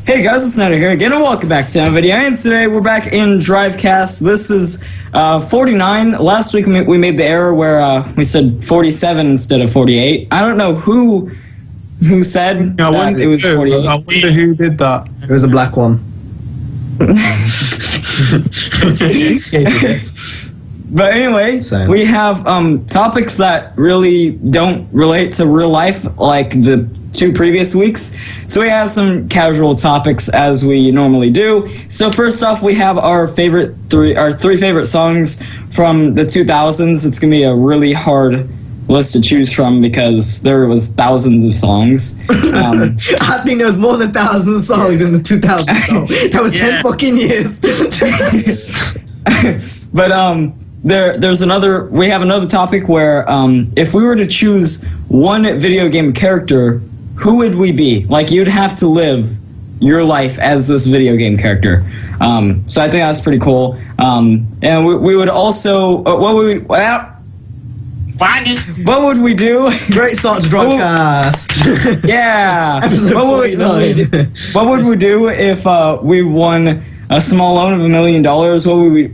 Hey guys, it's Snyder here again, and welcome back to another video. And today we're back in Drivecast. This is 49. Last week we made the error where we said 47 instead of 48. I don't know who said that it was 48. I wonder who did that. It was a black one. But anyway, we have topics that really don't relate to real life like the 2 previous weeks. So we have some casual topics as we normally do. So first off, we have our three favorite songs from the 2000s. It's gonna be a really hard list to choose from because there was thousands of songs. I think there was more than thousands of songs in the 2000s. That was 10 fucking years. But we have another topic where if we were to choose one video game character, who would we be? Like, you'd have to live your life as this video game character. So I think that's pretty cool. And we would also what would we do? Great start to Drivecast. Yeah. Episode 49. What would we do if we won a small loan of $1 million?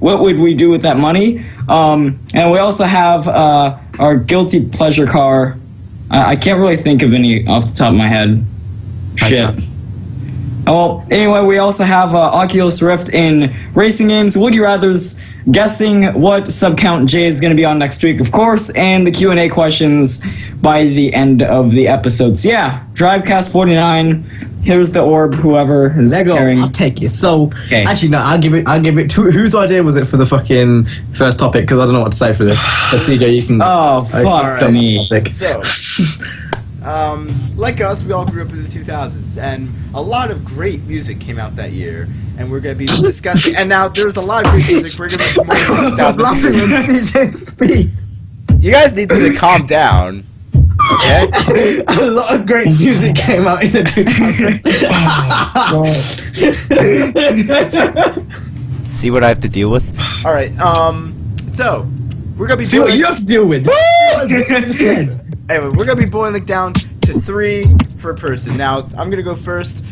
What would we do with that money? And we also have our guilty pleasure car. I can't really think of any off the top of my head. Shit. Well, anyway, we also have Oculus Rift in racing games, Would You Rathers, guessing what sub-count J is going to be on next week, of course, and the Q&A questions by the end of the episode. So yeah, Drivecast 49. Here's the orb, whoever is Lego, carrying. I'll take it. So, okay. Actually, no, I'll give it to, whose idea was it for the fucking first topic? Because I don't know what to say for this. But CJ, you can... Oh, fuck me. So, like us, we all grew up in the 2000s, and a lot of great music came out that year, and we're going to be discussing... And now, there's a lot of great music we're going to be more Stop laughing when CJ speak. You guys need to calm down. Okay. A lot of great music came out in the 2000s. See what I have to deal with? Alright, so, we're gonna be See what you have to deal with. Anyway, we're gonna be boiling down to 3 for a person. Now, I'm gonna go first.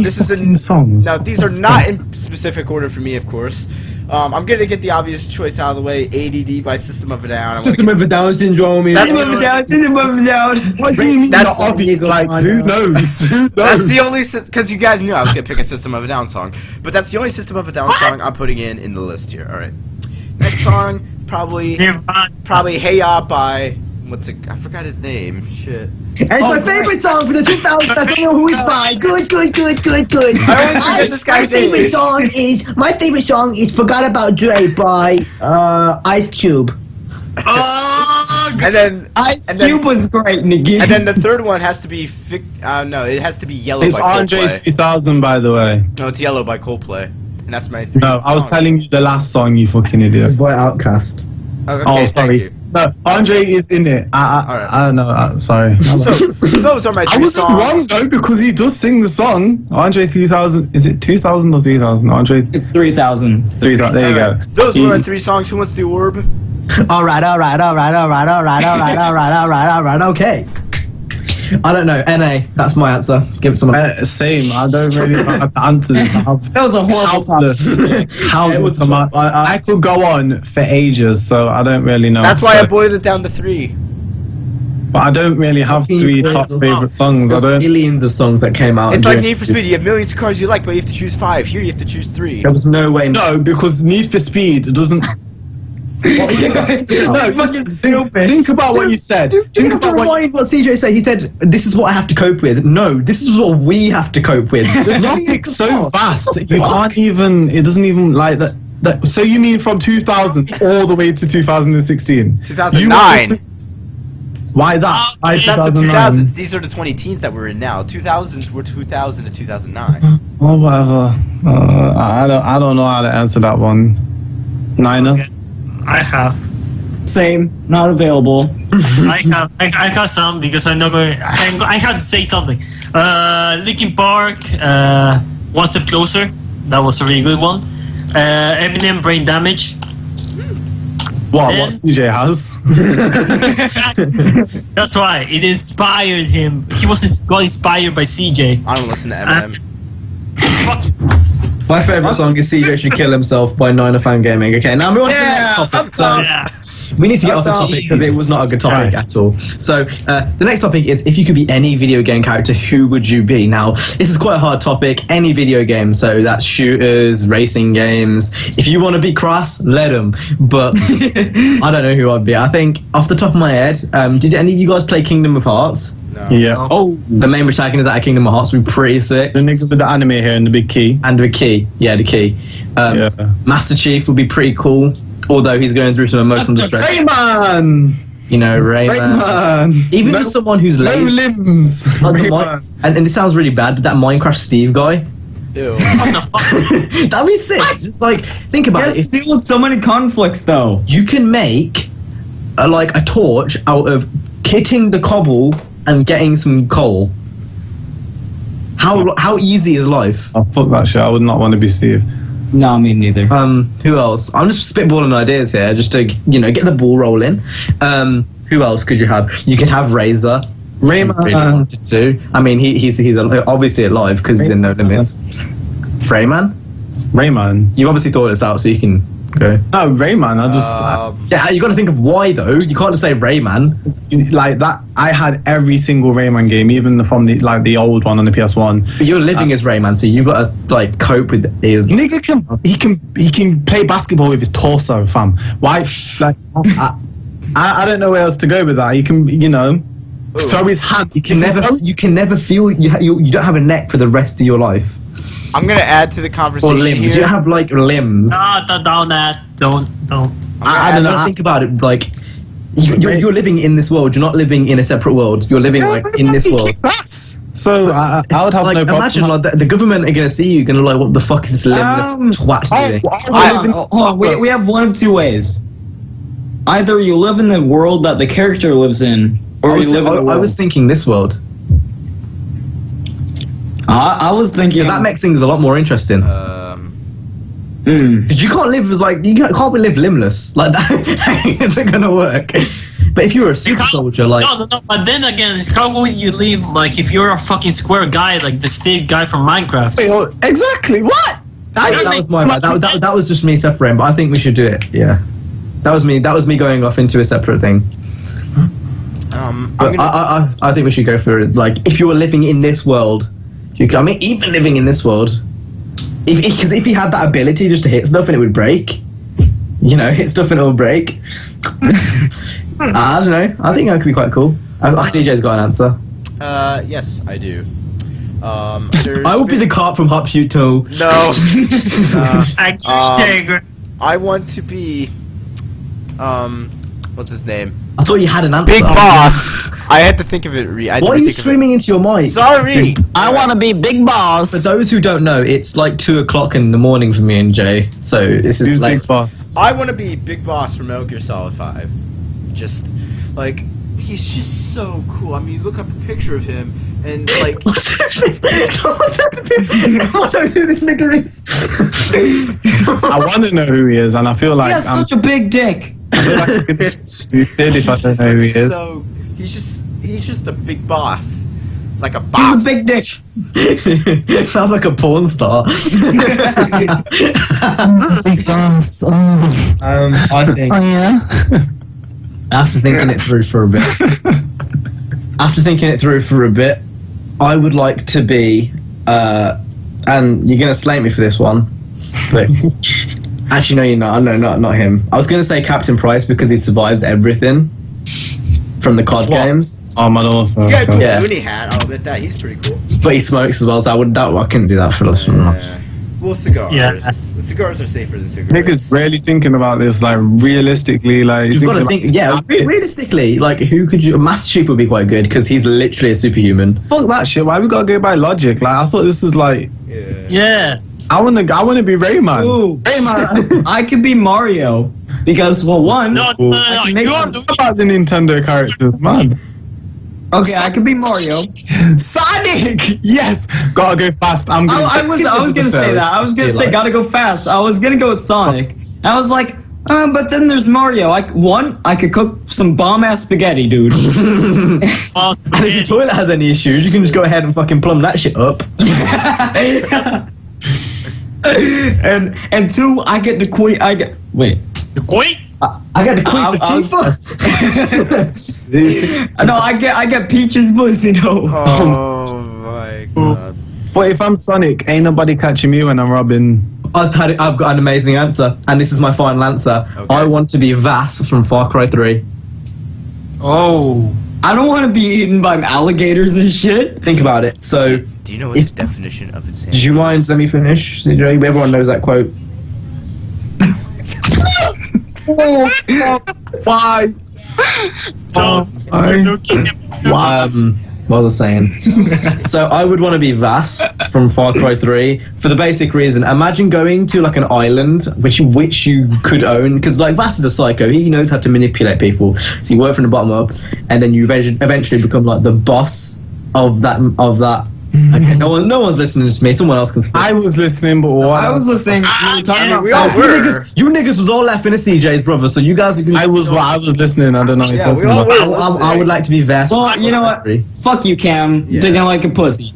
This is songs. Now, these are not in specific order for me, of course. I'm gonna get the obvious choice out of the way. ADD by System of a Down. System of a Down syndrome. System of a Down. What do you mean That's not obvious? Like, who knows? Who knows? That's the only... Because you guys knew I was gonna pick a System of a Down song. But that's the only System of a Down song I'm putting in the list here. Alright. Next song, probably Hey Ya by... What's it? I forgot his name. Shit. It's my favorite song for the 2000s. I don't know who it's by. Good. I always forget this guy's name. My favorite song is "Forgot About Dre" by Ice Cube. And then Ice Cube was great, Nigga. And then the third one has to be no, it has to be Yellow It's by Andre Coldplay. 2000, by the way. No, it's Yellow by Coldplay. And that's my 3. No, I was telling you the last song, you fucking idiot. Boy Outcast. Okay, Oh, thank sorry. you. No, Andre is in it. I don't know. Sorry. So, those are my 3 I wasn't songs. wrong though because he does sing the song. Andre 2000. Is it 2000 or 3000? Andre. It's 3,000. 3000. There you go. Those were my 3 songs. Who wants to do Orb? Alright. Okay. I don't know. NA. That's my answer. Give it someone. Same. I don't really know how to answer this. That was a horrible topic. Countless amount. I could go on for ages, so I don't really know. That's why I boiled it down to 3. But I don't really have 3 top favorite songs. I don't. Millions of songs that came out. It's like Need for Speed. You have millions of cars you like, but you have to choose 5. Here you have to choose 3. There was no way. No, because Need for Speed doesn't. No, listen, think about what you said. Think about what CJ said. He said, "This is what I have to cope with." No, this is what we have to cope with. The topic's so vast. You can't even. It doesn't even like that. So you mean from 2000 all the way to 2016? 2009. Why that? That's the 2000s. These are the 2010s that we're in now. 2000s were 2000 to 2009. Oh, whatever. I don't know how to answer that one. Niner. Okay. I have. Same. Not available. I have some because I'm not going. I have to say something. Linkin Park. One Step Closer. That was a really good one. Eminem, Brain Damage. What CJ has? That's why it inspired him. Got inspired by CJ. I don't listen to Eminem. My favourite song is CJ Should Kill Himself by Niner Fan Gaming. Okay, now we're on to the next topic. So we need to get off the topic because it was not a good topic at all. So the next topic is, if you could be any video game character, who would you be? Now, this is quite a hard topic. Any video game, so that's shooters, racing games. If you want to be crass, let them. But I don't know who I'd be. I think off the top of my head, did any of you guys play Kingdom of Hearts? No. Yeah. Oh, The main protagonist out of Kingdom of Hearts would be pretty sick. the nigga with the anime here and the big key. And the key. Yeah, the key. Yeah. Master Chief would be pretty cool. Although he's going through some emotional distress. Rayman! You know, Rayman. Rayman! Even just someone who's No lazy. limbs! Like the Rayman. and this sounds really bad, but that Minecraft Steve guy, Ew. What the fuck? that'd be sick. It's like, think about Yes, it. deal with so many conflicts though. You can make a torch out of hitting the cobble and getting some coal. How easy is life? Oh, fuck that shit. I would not want to be Steve. No, me neither. Who else? I'm just spitballing ideas here, just to get the ball rolling. Who else could you have? You could have Razor. Rayman. Really wanted to. I mean, he's obviously alive because he's in No Limits. Rayman? Rayman. You obviously thought this out, so you can go. No, Rayman. I just Yeah, you got to think of why though. You can't just say Rayman. like that. I had every single Rayman game, even from the old one on the PS1. But you're living as Rayman, so you got to cope with his. Nigga he can play basketball with his torso, fam. Why? Like I don't know where else to go with that. He can throw his hand. You can never feel you don't have a neck for the rest of your life. I'm gonna add to the Or conversation limbs. here. You have limbs. Don't don't. I don't know. Think about it. Like you're living in this world. You're not living in a separate world. You're living in this world. So I would have no problem. Imagine the government are gonna see you, gonna what the fuck is this limbless twat doing? We have one of two ways. Either you live in the world that the character lives in, or you live in the world. I was thinking this world. I was thinking That makes things a lot more interesting. Because you can't live can't live limbless like that. It's not gonna work. But if you're a super soldier, no. But then again, how would you live if you're a fucking square guy like the Steve guy from Minecraft? Wait, exactly what? that was my bad. That was just me separating. But I think we should do it. Yeah, that was me. That was me going off into a separate thing. But I think we should go for it. If you were living in this world, even living in this world, because if he had that ability just to hit stuff and it would break, hit stuff and it will break. I don't know. I think that could be quite cool. CJ's got an answer. Yes, I do. I will be the cop from Hop Shoot 2. No. I I want to be. What's his name? I thought you had an answer. Big Boss. I had to think of it. Why are you screaming into your mic? Sorry. I want to be Big Boss. For those who don't know, it's 2 o'clock in the morning for me and Jay. So this is Big Boss. I want to be Big Boss from Metal Gear Solid 5. Just he's just so cool. I mean, look up a picture of him and I don't know who this nigga is. I want to know who he is, and I feel like He has such a big dick. I feel like I'm a bit stupid if I don't know who he is. So he's just a big boss, like a He's boss. a big dick. Sounds like a porn star. Big Boss. I think. Oh yeah. After thinking it through for a bit, I would like to be, and you're gonna slate me for this one, but actually no, you're not. No, not him. I was gonna say Captain Price because he survives everything from the COD games, Oh my lord. He's got a cool Yeah. Looney hat. I'll admit that. He's pretty cool. but he smokes as well. So I couldn't do that for this one. Well, cigars. Yeah. The cigars are safer than cigarettes. Niggas really thinking about this, realistically, You've got to think, realistically, who could you? Master Chief would be quite good because he's literally a superhuman. Fuck that shit. Why we gotta go by logic? I thought this was Yeah. I wanna be Rayman. Ooh. Rayman. I could be Mario because, well, one. No. can make You are some- the About the Nintendo characters, man. Okay, I could be Mario. Sonic. Yes. Gotta go fast. I'm good. I was gonna say that. I was gonna say gotta go fast. I was gonna go with Sonic. I was like, but then there's Mario. I could cook some bomb ass spaghetti, dude. And if your toilet has any issues, you can just go ahead and fucking plumb that shit up. and 2, I get the queen. The queen? I got the queen for Tifa. No, I get Peach's pussy. No. Oh my god. But if I'm Sonic, ain't nobody catching me when I'm Robin. I've got an amazing answer, and this is my final answer. Okay. I want to be Vass from Far Cry 3. Oh. I don't want to be eaten by alligators and shit. Think about it. So, Do you know what the definition of insanity do you mind? Let me finish. CJ, everyone knows that quote. Why? What was I saying? So I would want to be Vass from Far Cry 3 for the basic reason. Imagine going to like an island which you could own, because like Vass is a psycho. He knows how to manipulate people. So you work from the bottom up, and then you eventually become like the boss of that. Okay, no one's listening to me. Someone else can speak. I was listening, but what? I was listening. You were talking about we all were. You niggas was all laughing at CJ's brother, so you guys are I was listening. I don't know. Yeah, we all were. I would like to be Vass. Well, you know what? Fuck you, Cam. Yeah. Digging like a pussy.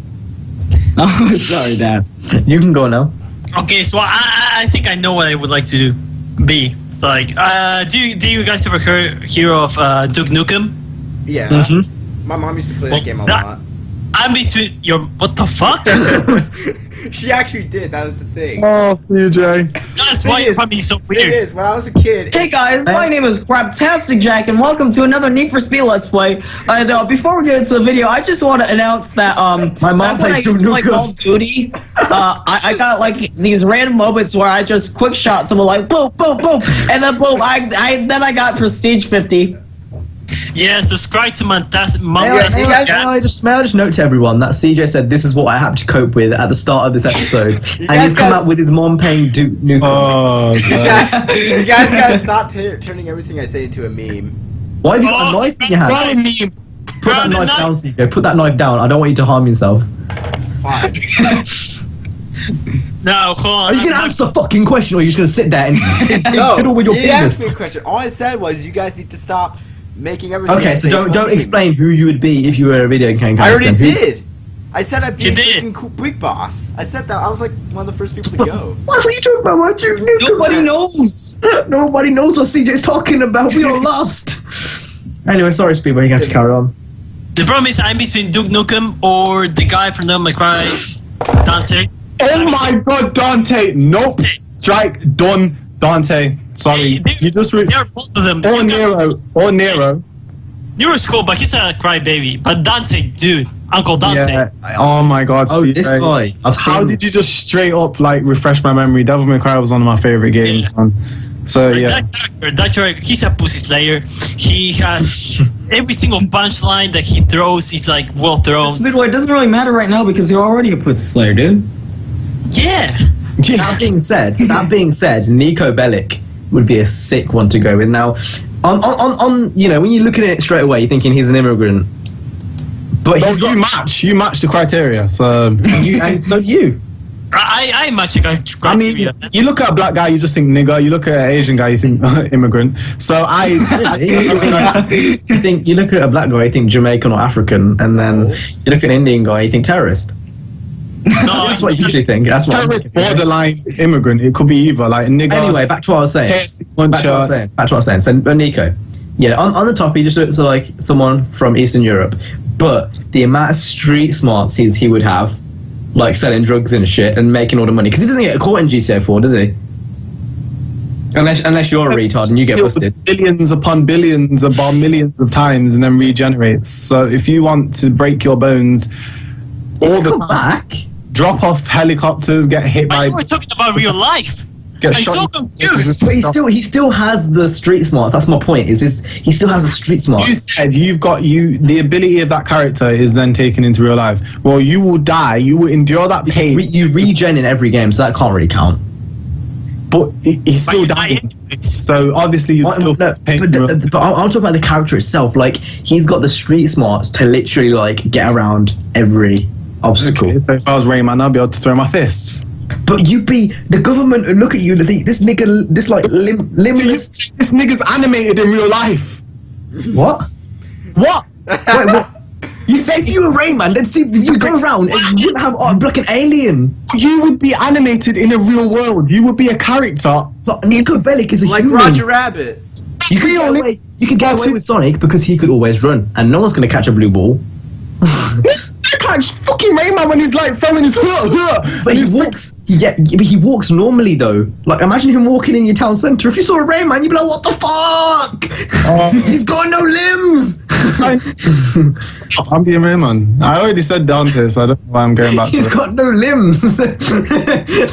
Oh, sorry, Dad. You can go now. Okay, so I think I know what I would like to be. Like, do you guys ever hear of Duke Nukem? Yeah. Mm-hmm. My mom used to play that game a that- lot. I'm between your. What the fuck? She actually did. That was the thing. Oh, CJ. That's why you're probably so Thing weird. is, when I was a kid, Hey guys, my name is CraptasticJack, and welcome to another Need for Speed Let's Play. And before we get into the video, I just want to announce that My mom back when I plays used to play Duke Nukem. Call of Duty, I got like these random moments where I just quick shot someone like boom, boom, boom, and then boom, I got Prestige 50. Yeah, subscribe to May Mantastic Jack. I just note to everyone that CJ said this is what I have to cope with at the start of this episode, and he's come guys- up with his mom paying Duke Nukem. Oh, God. you guys gotta stop turning everything I say into a meme. Why have you got a knife in your hand? Put that knife down, CJ. Put that knife down. I don't want you to harm yourself. Fine. No, hold on. Are you gonna answer the fucking question, or are you just gonna sit there and fiddle with your he asked me penis? a question. All I said was, you guys need to stop making everything. Okay, I so say into a don't meme. explain who you would be if you were a video game character. I already Who- did. I said I'd be You a did. freaking cool big boss. I said that. I was like one of the first people to go. What are you talking about? What Duke Nukem? Nobody knows. Nobody knows what CJ's talking about. We all lost. Anyway, sorry, Speedway. You have to carry on. The problem is I'm between Duke Nukem or the guy from Devil May Cry, Dante. Oh my God, Dante. Nope. Strike. Done. Dante. Sorry. They- You just. They're both of them. Or Nero. Or Nero. Nero's cool, but he's a crybaby. But Dante, dude, Uncle Dante. Yeah. Oh my God. Oh, Speedway. this guy. I've seen. How did you just straight up like refresh my memory? Devil May Cry was one of my favorite games, man. So Like, yeah. that character, he's a pussy slayer. He has every single punchline that he throws is like well thrown. Speedway, it doesn't really matter right now because you're already a pussy slayer, dude. Yeah. That being said, Nico Bellic would be a sick one to go with. Now, on you know, when you look at it straight away, you're thinking he's an immigrant, but No, he's got you match the criteria. So and so you. I match a guy. I mean, you look at a black guy, you just think nigger. You look at an Asian guy, you think immigrant. So You look at a black guy, you think Jamaican or African, and then you look at an Indian guy, you think terrorist. no, That's what you usually think. That's what. I'm terrorist thinking. borderline immigrant. It could be either like a nigger. Anyway, back to what I was saying. Back to what I was saying. So Nico, yeah, on the top he just looks like someone from Eastern Europe, but the amount of street smarts he would have, like selling drugs and shit and making all the money, because he doesn't get caught in GTA 4, does he? Unless you're a retard and you get busted. Billions upon billions, about millions of times, and then regenerates. So if you want to break your bones, all the Come time, back. drop off helicopters, get hit but by, you were talking about real life. get I'm shot. so confused. But he still has the street smarts. That's my point. He still has the street smarts. You said the ability of that character is then taken into real life. Well, you will die. You will endure that pain. You regen in every game, so that can't really count. But he's still dying. So obviously you'd still No, pain. but I'm talking about the character itself. Like, he's got the street smarts to literally like get around every obstacle. Okay, so if I was Rayman, I'd be able to throw my fists. But you'd be the government would look at you and think this nigga, this like limbless. This nigga's animated in real life. What? What? Wait, what? You say If you were Rayman, let's see if you go around and you wouldn't have like an alien. you would be animated in a real world. You would be a character. But Nico Bellic is a Like human. Roger Rabbit. You could get away. You could get away with Sonic because he could always run, and no one's gonna catch a blue ball. I catch fucking Rayman when he's like throwing his But he walks. But he walks normally though. Like imagine him walking in your town centre. If you saw a Rayman, you'd be like, "What the fuck? He's got no limbs." I'm being Rayman. I already said Dante, so I don't know why I'm going back to He's it. got no limbs.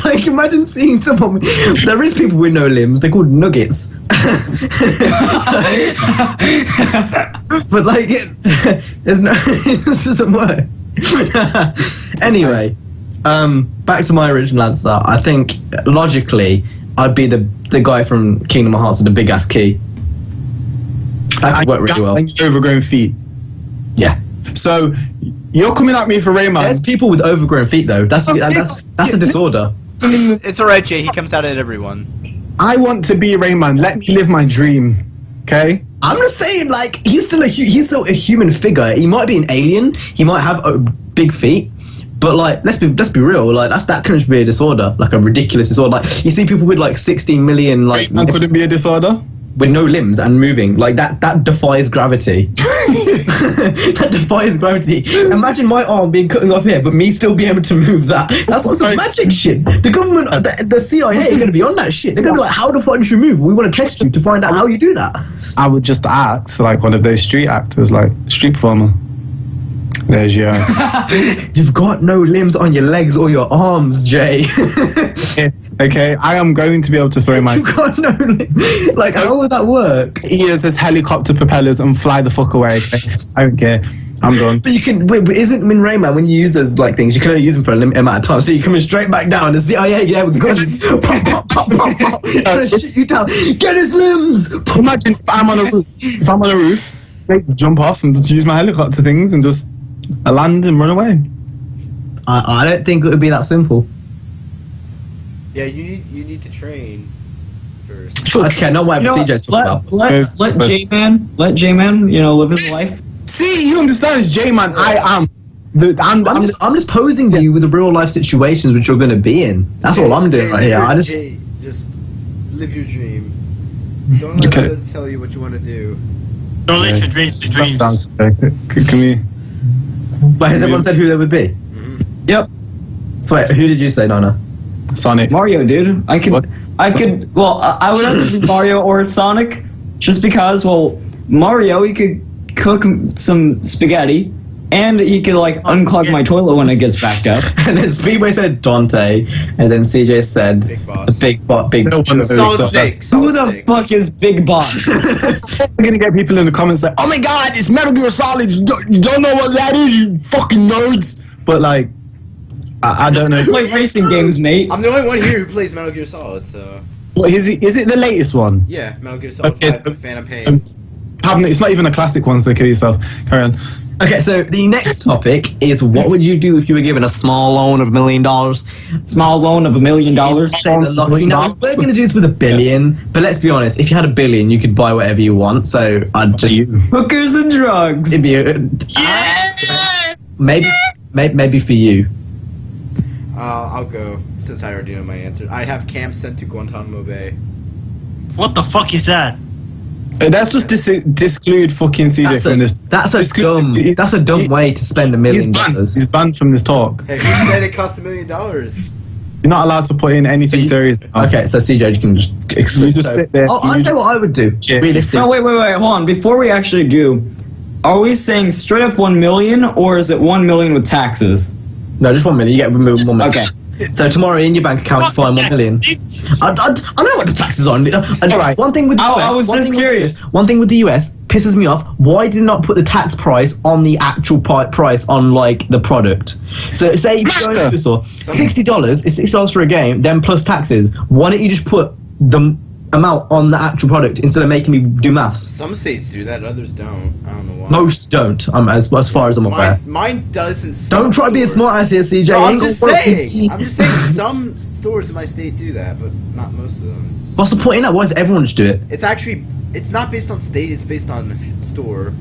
Like imagine seeing someone. There is people with no limbs. They're called nuggets. But like, there's no. This doesn't work. Anyway, back to my original answer. I think logically, I'd be the guy from Kingdom Hearts with the big ass key. That could work really well. And overgrown feet. Yeah. So you're coming at me for Rayman. There's people with overgrown feet though. That's a disorder. It's alright, Jay. He comes out at everyone. I want to be Rayman. Let me live my dream. Okay. I'm just saying, like he's still a human figure. He might be an alien. He might have big feet. But like, let's be real. Like that can just be a disorder, like a ridiculous disorder. Like you see people with like 16 million like Rayman couldn't be a disorder. with no limbs and moving like that defies gravity. That defies gravity. Imagine my arm being cutting off here, but me still being able to move that. That's what's some magic shit. The government, the CIA are going to be on that shit. They're going to be like, how the fuck did you move? We want to test you to find out how you do that. I would just act like one of those street actors, like street performer. There's your. You've got no limbs on your legs or your arms, Jay. Okay, I am going to be able to throw my You've got no limbs. Like, how would that work? ears as helicopter propellers and fly the fuck away. Okay? I don't care. I'm done. But you can. Wait, but isn't in Rayman when you use those like things, you can only use them for a limited amount of time. So you're coming straight back down. The CIA, yeah, with guns, pop, pop, pop, pop, pop, trying to shoot you down. Get his limbs. Imagine if I'm on a roof. If I'm on a roof, I just jump off and just use my helicopter things and just land and run away. I don't think it would be that simple. Yeah, you need to train first. Sure. Okay, not what CJ's talking about. Let J-Man, live his life. See, you understand, J-Man. I am. I'm just posing you with the real life situations which you're going to be in. That's all I'm doing right here. Just live your dream. Don't let others tell you what you want to do. Don't let your dreams be dreams. Can we? But has everyone said who they would be? Yep. So wait, who did you say, Nana? Sonic. Mario, dude. I would either be Mario or Sonic, just because, Mario, he could cook some spaghetti, and he could, unclog my toilet when it gets backed up. And then Speedway said Dante, and then CJ said Big Boss. the big No one Solid Snake. Who the fuck is Big Boss? We're gonna get people in the comments like, "Oh my God, it's Metal Gear Solid. You don't know what that is, you fucking nerds." But I don't know. Play racing games, mate. I'm the only one here who plays Metal Gear Solid, so What is it? Is it the latest one? yeah, Metal Gear Solid Okay, 5, so- Phantom Pain. It's not even a classic one, so kill yourself. Carry on. Okay, so the next topic is what would you do if you were given a small loan of $1 million? Small loan of $1 million. Say the lottery. Now, we're going to do this with $1 billion, but let's be honest, if you had $1 billion, you could buy whatever you want, so I'd just... Hookers and drugs. It'd be maybe for you. I'll go, since I already know my answer. I'd have Cam sent to Guantanamo Bay. What the fuck is that? That's just disclude fucking CJ from this. That's a dumb way to spend $1 million. He's banned from this talk. Hey, who said it cost $1 million? You're not allowed to put in anything serious. Okay, so CJ, you can just exclude. You just sit there. I'll tell you what I would do. Yeah. Realistic. No, wait, hold on. Before we actually do, are we saying straight up 1 million, or is it 1 million with taxes? No, just $1 million. You get $1 million. Okay. So tomorrow in your bank account you find $1 million. I know what the tax is on. Alright. One thing with the US, I was just curious. One thing with the US pisses me off. Why did they not put the tax price on the actual price on the product? So say you go into the store, $60 is $60 for a game, then plus taxes. Why don't you just put the amount on the actual product instead of making me do maths? Some states do that, others don't. I don't know why. Most don't. As far as I'm aware. Mine doesn't. Don't try to be a smart ass here, CJ. No, I'm Ain't just gonna work saying. with me. I'm just saying. Some stores in my state do that, but not most of them. What's the point in that? Why does everyone just do it? It's not based on state. It's based on store.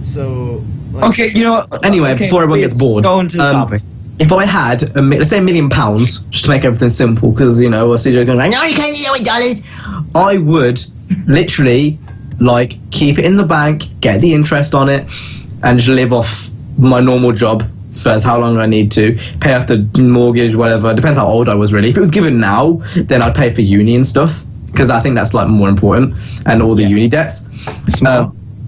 So Okay, you know. Anyway, okay, before everyone please, gets bored, just go into the topic. if I had, let's say £1 million, just to make everything simple, because, you know, CJ going, no, you can't get $1. I would literally, like, keep it in the bank, get the interest on it, and just live off my normal job for how long I need to, pay off the mortgage, whatever. Depends how old I was, really. If it was given now, then I'd pay for uni and stuff, because I think that's, like, more important, and all the uni debts.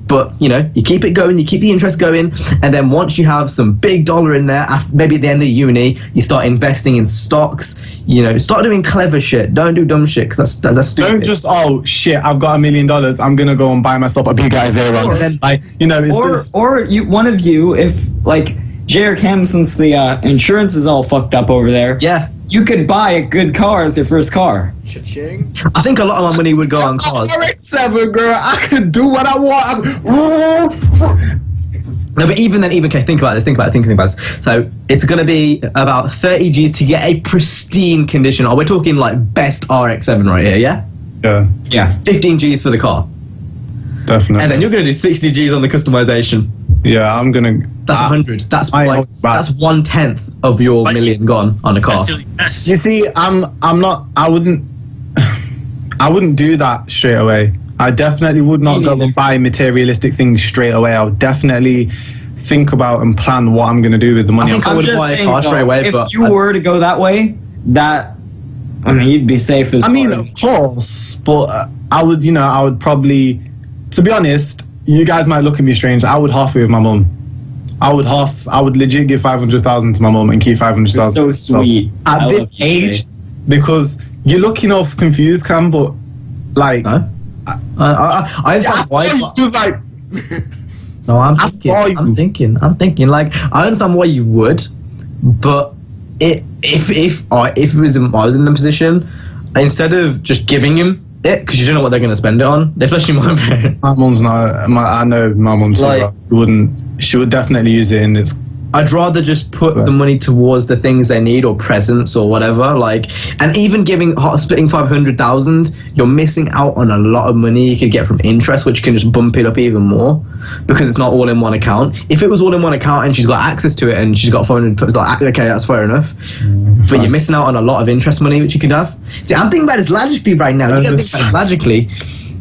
But, you know, you keep it going, you keep the interest going, and then once you have some big dollar in there, after, maybe at the end of uni, you start investing in stocks, you know, start doing clever shit. Don't do dumb shit, because that's stupid. Don't just, oh, shit, I've got $1 million, I'm going to go and buy myself a big Ivera. And then, Like, you know, it's Or one of you, if, like, Jay or Cam, since the insurance is all fucked up over there, yeah. you could buy a good car as your first car. Cha-ching. I think a lot of my money would go on cars. RX-7, girl, I could do what I want. No, but even then, okay, think about this. So it's going to be about 30 G's to get a pristine condition. Oh, we're talking like best RX-7 right here, yeah? Yeah, Yeah. 15 G's for the car. definitely. And then you're going to do 60 G's on the customization. Yeah, I'm going to... That's 100. That's I like, hope that- that's 1/10 of your But- million gone on a car. That's really best. You see, I'm not... I wouldn't do that straight away. I definitely would not Me go neither. and buy materialistic things straight away. I would definitely think about and plan what I'm going to do with the money. I think I'm I would buy a car straight away, if but you were to go that way, I mean, you'd be safe as I mean, far of as- course, but I would probably, to be honest, you guys might look at me strange. I would half it with my mum. I would legit give 500,000 to my mum and keep 500,000. You're so sweet. I At love this you, age, Jay. because you're looking off confused, Cam, but like, No? I understand why. was like, No, I'm I saw you. thinking. Like, I understand why you would, but if I was in the position, instead of just giving him it, because you don't know what they're going to spend it on, especially my parents. my mum's not. I know my mum's Like- She would definitely use it in its. I'd rather just put the money towards the things they need or presents or whatever. Like, and even splitting 500,000, you're missing out on a lot of money you could get from interest, which can just bump it up even more because it's not all in one account. If it was all in one account and she's got access to it and she's got 500, it's like, okay, that's fair enough. But you're missing out on a lot of interest money which you could have. See, I'm thinking about this logically right now. You gotta think about it logically.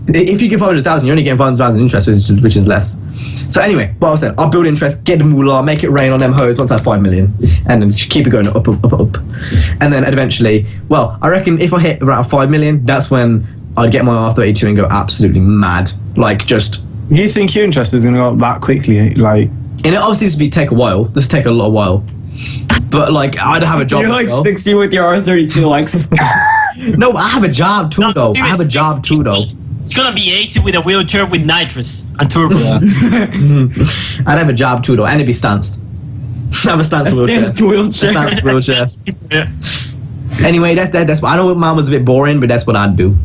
If you give 500,000, you're only getting 500,000 interest, which is less. So anyway, what I was saying, I'll build interest, get the moolah, make it rain on them hoes once I have 5 million, and then just keep it going up, and then eventually, well, I reckon if I hit around 5 million, that's when I'd get my R32 and go absolutely mad, like just. You think your interest is going to go up that quickly? Like, And it obviously take a while. This take a lot of while, but like I'd have a job. You're as like well. 60 with your R32, like. No, I have a job too, though. I have a job too, though. It's gonna be 80 with a wheelchair with nitrous and turbo. I'd have a job too, though, and it'd be stanced. I have a stance wheelchair. Stands wheelchair. A stance wheelchair. Anyway, that's. I know mine was a bit boring, but that's what I'd do.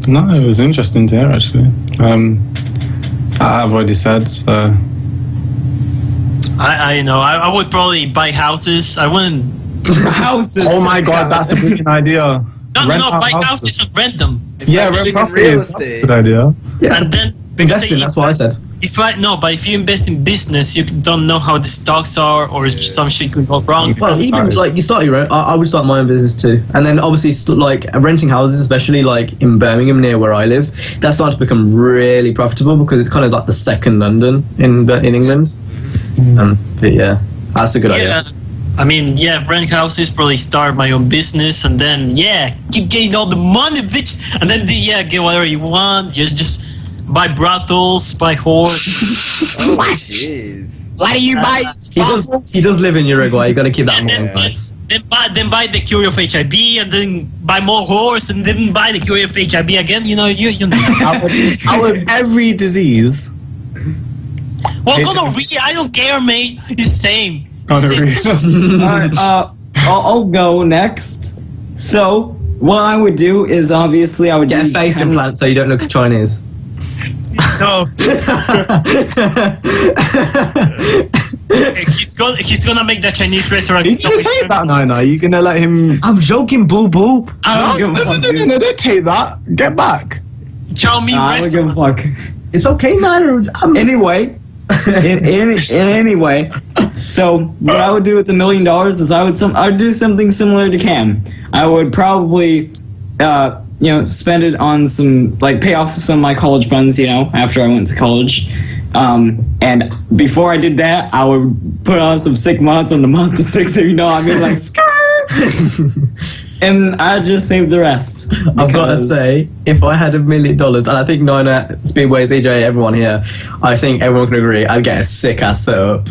no, it was interesting to hear actually. I've already said so. I know. I would probably buy houses. I wouldn't. Houses. Oh my god, that's a brilliant idea. No, Rent no, out buy houses. houses and rent them. Yeah, Investing rent in property real is that's a estate. good idea. Yeah, And then investing. That's what I said. But if you invest in business, you don't know how the stocks are, or some shit could go wrong. Well, even Started. like you start your own. I would start my own business too, and then obviously like renting houses, especially like in Birmingham near where I live, that's starting to become really profitable because it's kind of like the second London in England. But yeah, that's a good idea. I mean, rent houses, probably start my own business, and then keep getting all the money, bitch. And then get whatever you want. Just buy brothels, buy whores. Oh, jeez. Why do you buy? He does live in Uruguay. You got to keep that in then, mind, guys. then buy the cure of HIV, and then buy more whores, and then buy the cure of HIV again. You know. Out of every disease, Well, gonorrhea, I don't care, mate. It's the same. gonorrhea. Alright, I'll go next. So, what I would do is obviously I would Get a do face implant so you don't look Chinese. No. he's gonna make that Chinese restaurant. Did you take that, Nina? You gonna let him? I'm joking, boo boo. I don't give a fuck, dude. No, don't take that. Get back. Chow mein I don't give a restaurant. fuck. It's okay, Nana. Anyway, Anyway, so what I would do with $1 million is I would do something similar to Cam. I would probably spend it on some, like, pay off some of my college funds, after I went to college. And before I did that, I would put on some sick mods on the Monster 6, like, skirt! And I'd just save the rest. I've got to say, if I had $1 million, and I think Niner, Speedway, CJ, everyone here, I think everyone can agree, I'd get a sick-ass setup.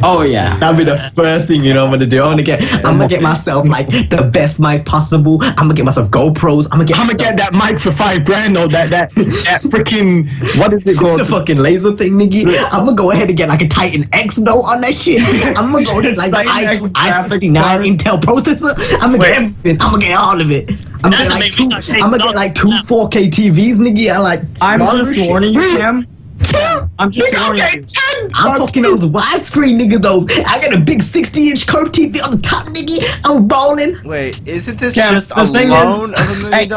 Oh yeah, that'd be the first thing I'm gonna do. I'm gonna get myself like the best mic possible. I'm gonna get myself GoPros. I'm gonna get that mic for $5,000 or that freaking, what is it called? The fucking laser thing, nigga. I'm gonna go ahead and get like a Titan X though on that shit. I'm gonna go get like the i69 Intel processor. I'm gonna get everything. I'm gonna get all of it. I'm gonna get like two 4K TVs, nigga. And like I'm just warning you, Cam. I'm just warning you. I'm talking those widescreen niggas though. I got a big 60-inch curved TV on the top, nigga. I'm balling. Wait, isn't this just a loan of $1 million?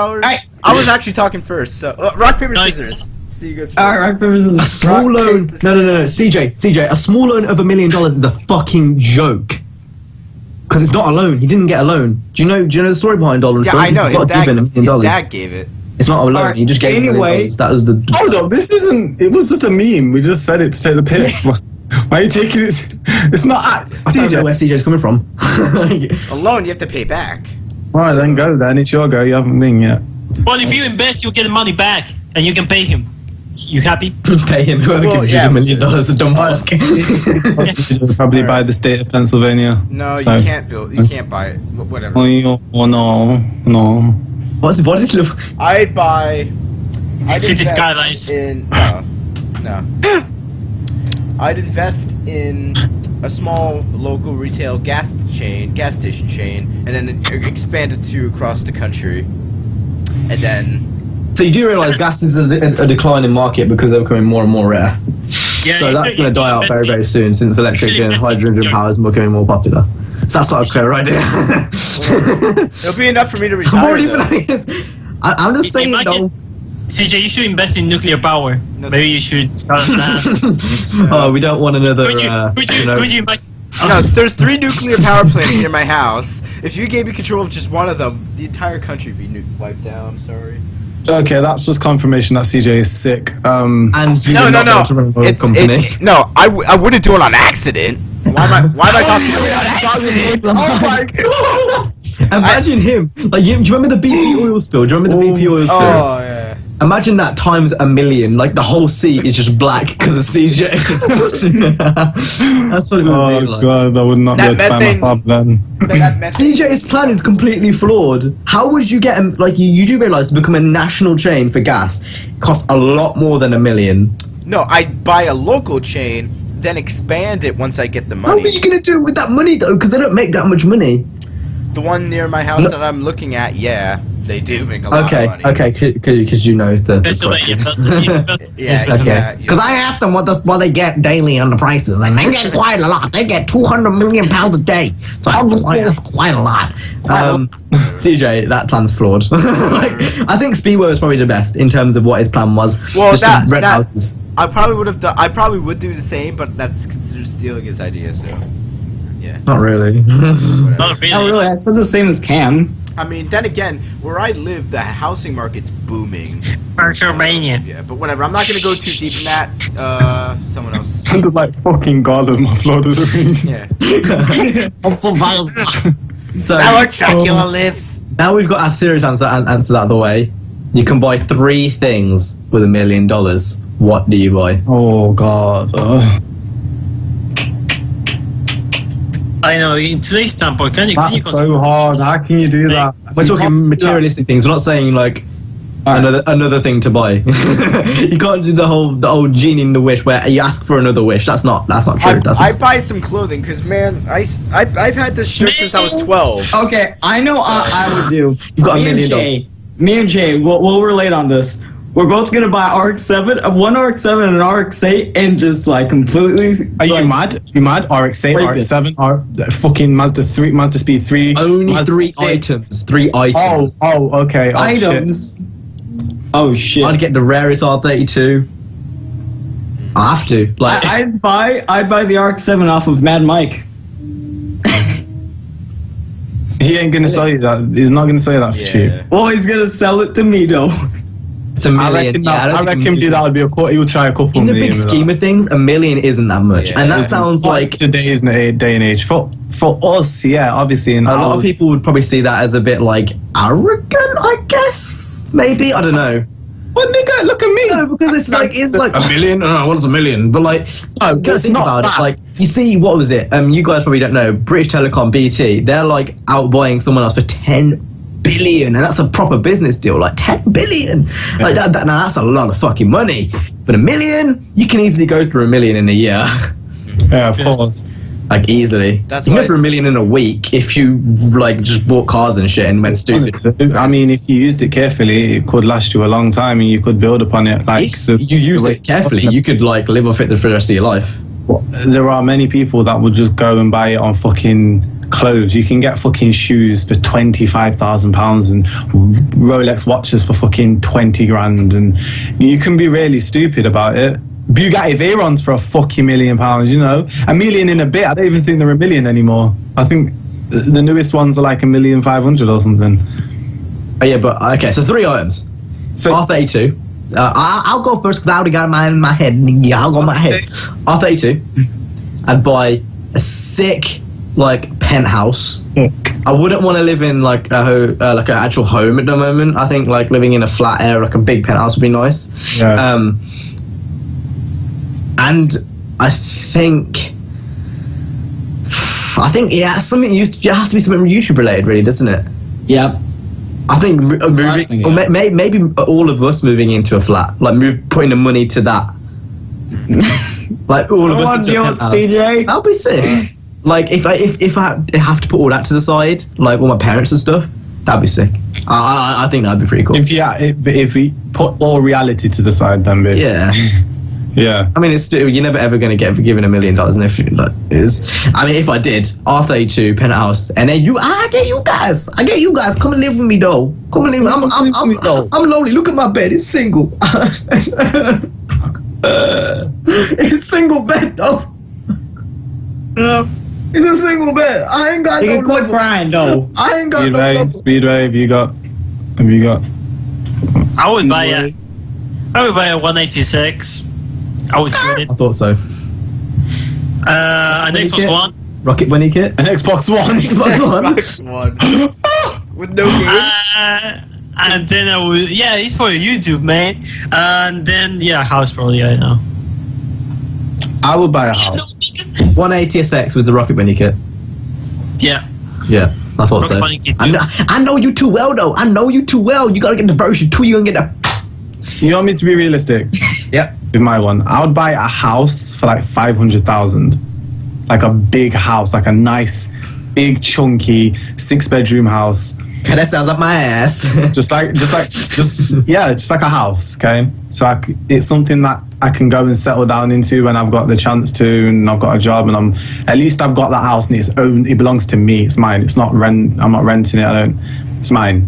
I was actually talking first. So rock paper scissors. See you guys. All right, rock paper scissors. A small loan. No. CJ. A small loan of $1 million is a fucking joke. Because it's not a loan. He didn't get a loan. Do you know the story behind Dolan? Yeah, I know. His dad gave it. It's not a loan. He just gave $1 million. That was the. Hold up, this isn't. It was just a meme. We just said it to take the piss. Why are you taking it? It's not. I don't know where CJ's coming from. A loan you have to pay back. Alright, then go. Then it's your go. You haven't been yet. Well, if you invest, you get the money back, and you can pay him. You happy? Pay him. Whoever gives you $1 million, the dumb fuck. Probably buy the state of Pennsylvania. No, you can't build. You can't buy it. Whatever. Oh no. What did you look? I'd City skylines. No. I'd invest in a small local retail gas station chain, and then expand it to across the country. And then. So you do realize gas is a declining market because they're becoming more and more rare. Yeah, so that's going to die out very, very soon since electric and hydrogen power is becoming more popular. So that's not a clear idea. It'll be enough for me to retire. I'm just saying though. CJ, you should invest in nuclear power. Maybe you should start that. Oh, we don't want another. Could you imagine? No, there's 3 nuclear power plants near my house. If you gave me control of just one of them, the entire country would be wiped out. I'm sorry. Okay, that's just confirmation that CJ is sick. And no. I wouldn't do it on accident. Why am I talking Oh my god! Imagine him. Like, do you remember the BP oil spill? Do you remember the BP oil spill? Oh yeah. Imagine that times 1,000,000. Like the whole sea is just black because of CJ. That's what it would be like. Oh god, I would not be able to find my father then. CJ's plan is completely flawed. How would you get him? Like you do realize to become a national chain for gas costs a lot more than $1 million. No, I'd buy a local chain, then expand it once I get the money. What are you gonna do with that money though? Because they don't make that much money. The one near my house that I'm looking at, yeah, they do make a lot of money. Okay, because you know the yeah. Because I asked them what they get daily on the prices, and they get quite a lot. They get 200 million pounds a day. So that's quite a lot. CJ, that plan's flawed. I think Speedway was probably the best in terms of what his plan was. Well, just rent houses. I probably would have done. I probably would do the same, but that's considered stealing his idea. So, yeah. Not really. Not really. Oh, really? I said the same as Cam. I mean, then again, where I live, the housing market's booming. Pennsylvania. Yeah, but whatever. I'm not gonna go too deep in that. Someone else. Sounded like fucking Gollum of Lord of the Rings. Yeah. I'm so violent. So That's where Dracula lives. now we've got our serious answer out of the way. You can buy 3 things with $1 million. What do you buy? Oh god. I know, in today's standpoint, can you That's so hard. How can you do that? We're talking materialistic things. We're not saying like another thing to buy. You can't do the old genie in the wish where you ask for another wish. That's not true. I buy some clothing because man, I've had this shirt since I was 12. Okay, I know I would do. You got $1 million. Me and Jay, we'll relate on this. We're both gonna buy RX-7, one RX-7 and an RX-8, and just like completely. Are you mad? You mad? RX-8, RX-7, fucking Mazda 3, Mazda Speed 3. Only Mazda 3 6. items. 3 items. Oh, okay. Oh, items. Shit. Oh shit! I'd get the rarest R32. I have to. Like, I'd buy the Arc 7 off of Mad Mike. He ain't gonna sell you that. He's not gonna sell you that for cheap. Well, he's gonna sell it to me though. it's $1 million. I reckon dude, that would be he'll try a couple in the million big with scheme that. of things, $1 million isn't that much, and that sounds like today's day and age. For us, yeah, obviously, in a lot of people would probably see that as a bit like arrogant. I guess maybe I don't know. But nigga, look at me. No, because it's like $1 million. What is $1 million? But like, it's think not about that. it. Like, you see, what was it? You guys probably don't know. British Telecom, BT, they're like outbuying someone else for 10 billion, and that's a proper business deal. Like 10 billion. Like that. Now that's a lot of fucking money. But $1 million, you can easily go through $1 million in a year. Yeah, of course. Like easily. That's you can why go for $1 million in a week if you like just bought cars and shit and went stupid. I mean, if you used it carefully, it could last you a long time, and you could build upon it. Like If you used it carefully, you could like live off it for the rest of your life. There are many people that would just go and buy it on fucking clothes. You can get fucking shoes for £25,000 and Rolex watches for fucking 20 grand, and you can be really stupid about it. Bugatti Veyrons for a fucking £1 million, you know, $1 million in a bit. I don't even think they're $1 million anymore. I think the newest ones are like $1,500,000 or something. Oh yeah, but okay, so 3 items. So R32. I'll go first because I already got mine in my head. Yeah, I'll go in my head. R32. I'd buy a sick like penthouse. I wouldn't want to live in like like an actual home at the moment. I think like living in a flat area, like a big penthouse, would be nice. Yeah. And I think yeah, something it has to be something YouTube related, really, doesn't it? Yep. I think Interesting, or yeah. maybe all of us moving into a flat, like putting the money to that. Like all of Come us on, into do a you want penthouse. CJ? That'd be sick. Like if I have to put all that to the side, like all my parents and stuff, that'd be sick. I think that'd be pretty cool. if we put all reality to the side, then bitch. Yeah. Yeah. I mean, it's still, you're never ever going to get forgiven $1 million, and if like is, I mean, if I did R32 penthouse, and then I get you guys, come and live with me though. Come and live. I'm lonely. Look at my bed. It's single. It's single bed though. It's a single bed. I ain't got You no can quit level. crying though. I ain't got no Speedway, level. Speedway, have you got? I would buy a 186. I would get it. I thought so. An Xbox One. Rocket Bunny kit. An Xbox One. Xbox One. Xbox One. With no games. And then I would, yeah, it's for YouTube, man. And then, yeah, house probably, I know. I would buy a house. 180SX with the Rocket Bunny kit. Yeah. Yeah, I thought Rocket so. Bunny kit I know you too well, though. I know you too well. You gotta get the version 2. You gonna get the. You want me to be realistic? Yep. With my one, I would buy a house for like 500,000, like a big house, like a nice, big, chunky 6-bedroom house. Okay, that sounds like my ass. just like a house. Okay, so it's something that I can go and settle down into when I've got the chance to, and I've got a job, and I've got that house, and it belongs to me. It's mine. It's not rent. I'm not renting it. It's mine.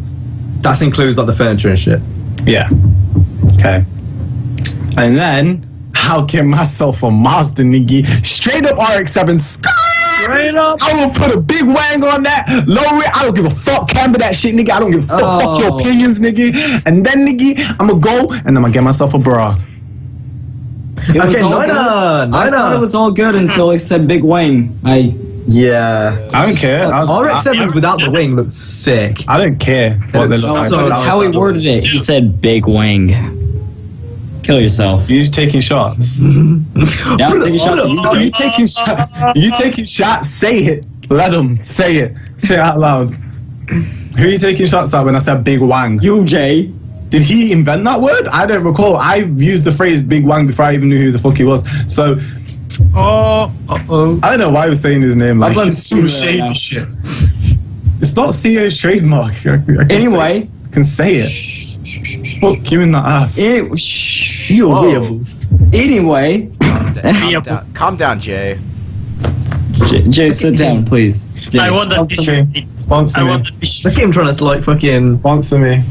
That includes like the furniture and shit. Yeah. Okay. And then I'll get myself a Mazda, nigga. Straight up RX-7. Straight up. I will put a big wang on that. Lower it. I don't give a fuck. Camber that shit, nigga. I don't give a fuck. Fuck your opinions, nigga. And then, nigga, I'm gonna go and I'm gonna get myself a bra. It was Okay, all no, good. no, I thought it was all good until he said Big Wayne. Yeah. I don't care. RX-7s without the wing looks sick. I don't care what they look like. So It's how he worded it. He said Big Wang. Kill yourself. You taking shots? Yeah, take a shot. You taking shots? You taking shots? Say it. Let them say it. Say it out loud. Who are you taking shots at when I said big wang? You, Jay. Did he invent that word? I don't recall. I used the phrase big wang before I even knew who the fuck he was. So I don't know why he was saying his name. Like I've some learned shady now. shit. It's not Theo's trademark. I can say it. Fuck you in the ass. Anyway, Calm down, Jay. Jay, sit down, please. Jay, I want that Sponsor t-shirt. me. Sponsor I me. want that t-shirt. Look at him trying to like fucking. Sponsor me.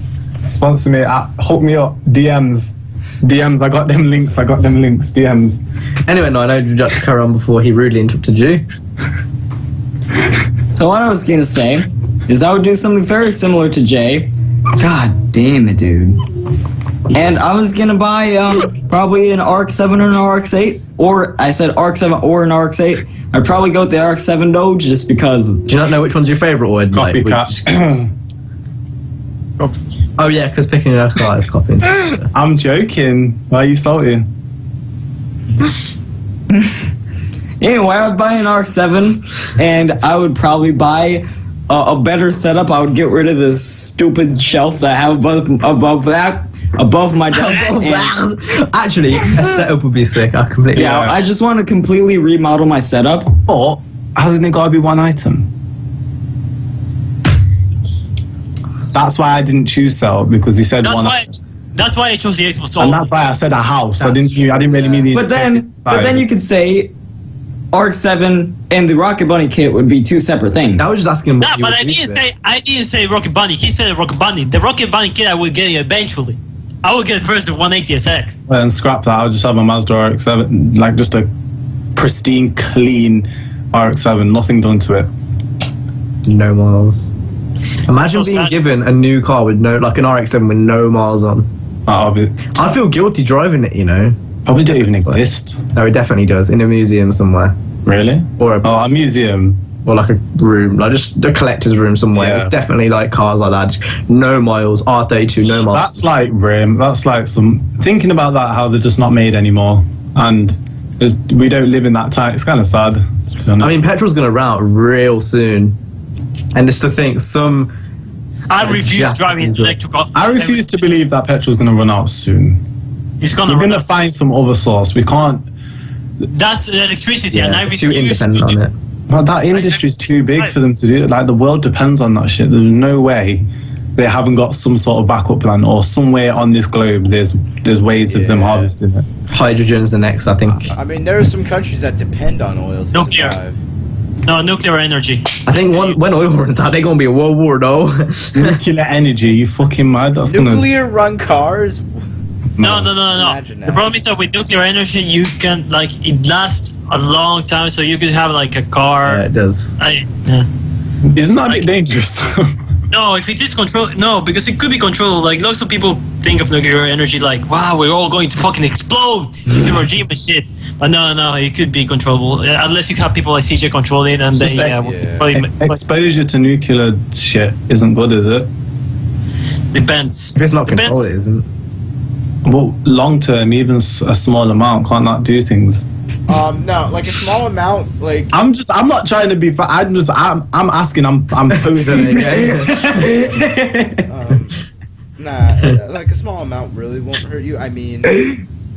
Sponsor me. Hook me up. DMs. DMs, I got them links, DMs. Anyway, no, I know you just carry on before he rudely interrupted you. So what I was gonna say is I would do something very similar to Jay. God damn it, dude. And I was gonna buy probably an RX-7 or an RX-8, or I said RX-7 or an RX-8. I'd probably go with the RX-7 though, just because. Do you not know which one's your favourite one? Copycat. Oh yeah, because picking a car is copying. I'm joking. Why are you salty? Anyway, I would buy an RX-7, and I would probably buy a better setup. I would get rid of this stupid shelf that I have above my desk. Actually, a setup would be sick. I completely. Yeah, I just want to completely remodel my setup. Or hasn't it got to be one item? That's why I didn't choose setup, because he said one item. That's why I chose the Xbox. And that's why I said a house. I didn't really mean the. But then you could say RX-7 and the Rocket Bunny kit would be two separate things. I was just asking. No, but I didn't say Rocket Bunny. He said Rocket Bunny. The Rocket Bunny kit I will get eventually. I will get first the 180SX. Well, and scrap that. I'll just have a Mazda RX-7, like just a pristine, clean RX-7, nothing done to it. No miles. Imagine So being sad. given a new car with no, like an RX-7 with no miles on. I'd feel guilty driving it, you know. Probably don't even exist. No, it definitely does. In a museum somewhere, Really? or a museum. or like a room, like just a collector's room somewhere. Yeah. It's definitely like cars like that. Just no miles, R32, no miles. That's like Rim. That's like some thinking about that. How they're just not made anymore, and we don't live in that time. It's kind of sad. To be honest. I mean, petrol's gonna run out real soon, and just to think some. I refuse driving an electric car. I refuse to believe that petrol's going to run out soon. It's gonna We're run going to out. find some other source. We can't. That's the electricity, and I Yeah, refuse too independent to on it. But that industry's too big for them to do it. Like, the world depends on that shit. There's no way they haven't got some sort of backup plan, or somewhere on this globe there's ways of them Yeah. harvesting it. Hydrogen's the next, I think. I mean, there are some countries that depend on oil to Nuclear. survive. No, nuclear energy. I think when oil runs out, they're gonna be a world war though. Nuclear energy, you fucking mad? That's gonna. Nuclear-run cars? No. Imagine The that. problem is that with nuclear energy, you can it lasts a long time, so you could have like a car. Yeah, it does. Isn't that a bit dangerous? No, if it is controlled, no, because it could be controlled. Like lots of people think of nuclear energy like, wow, we're all going to fucking explode, Hiroshima and shit. But no, it could be controllable unless you have people like CJ controlling it, and Just then Exposure to nuclear shit isn't good, is it? depends. If it's not Depends. controlled, it isn't. Well, long term, even a small amount can't that do things. No, like a small amount, like... I'm not trying to be. I'm asking. I'm posing. Nah, like a small amount really won't hurt you. I mean...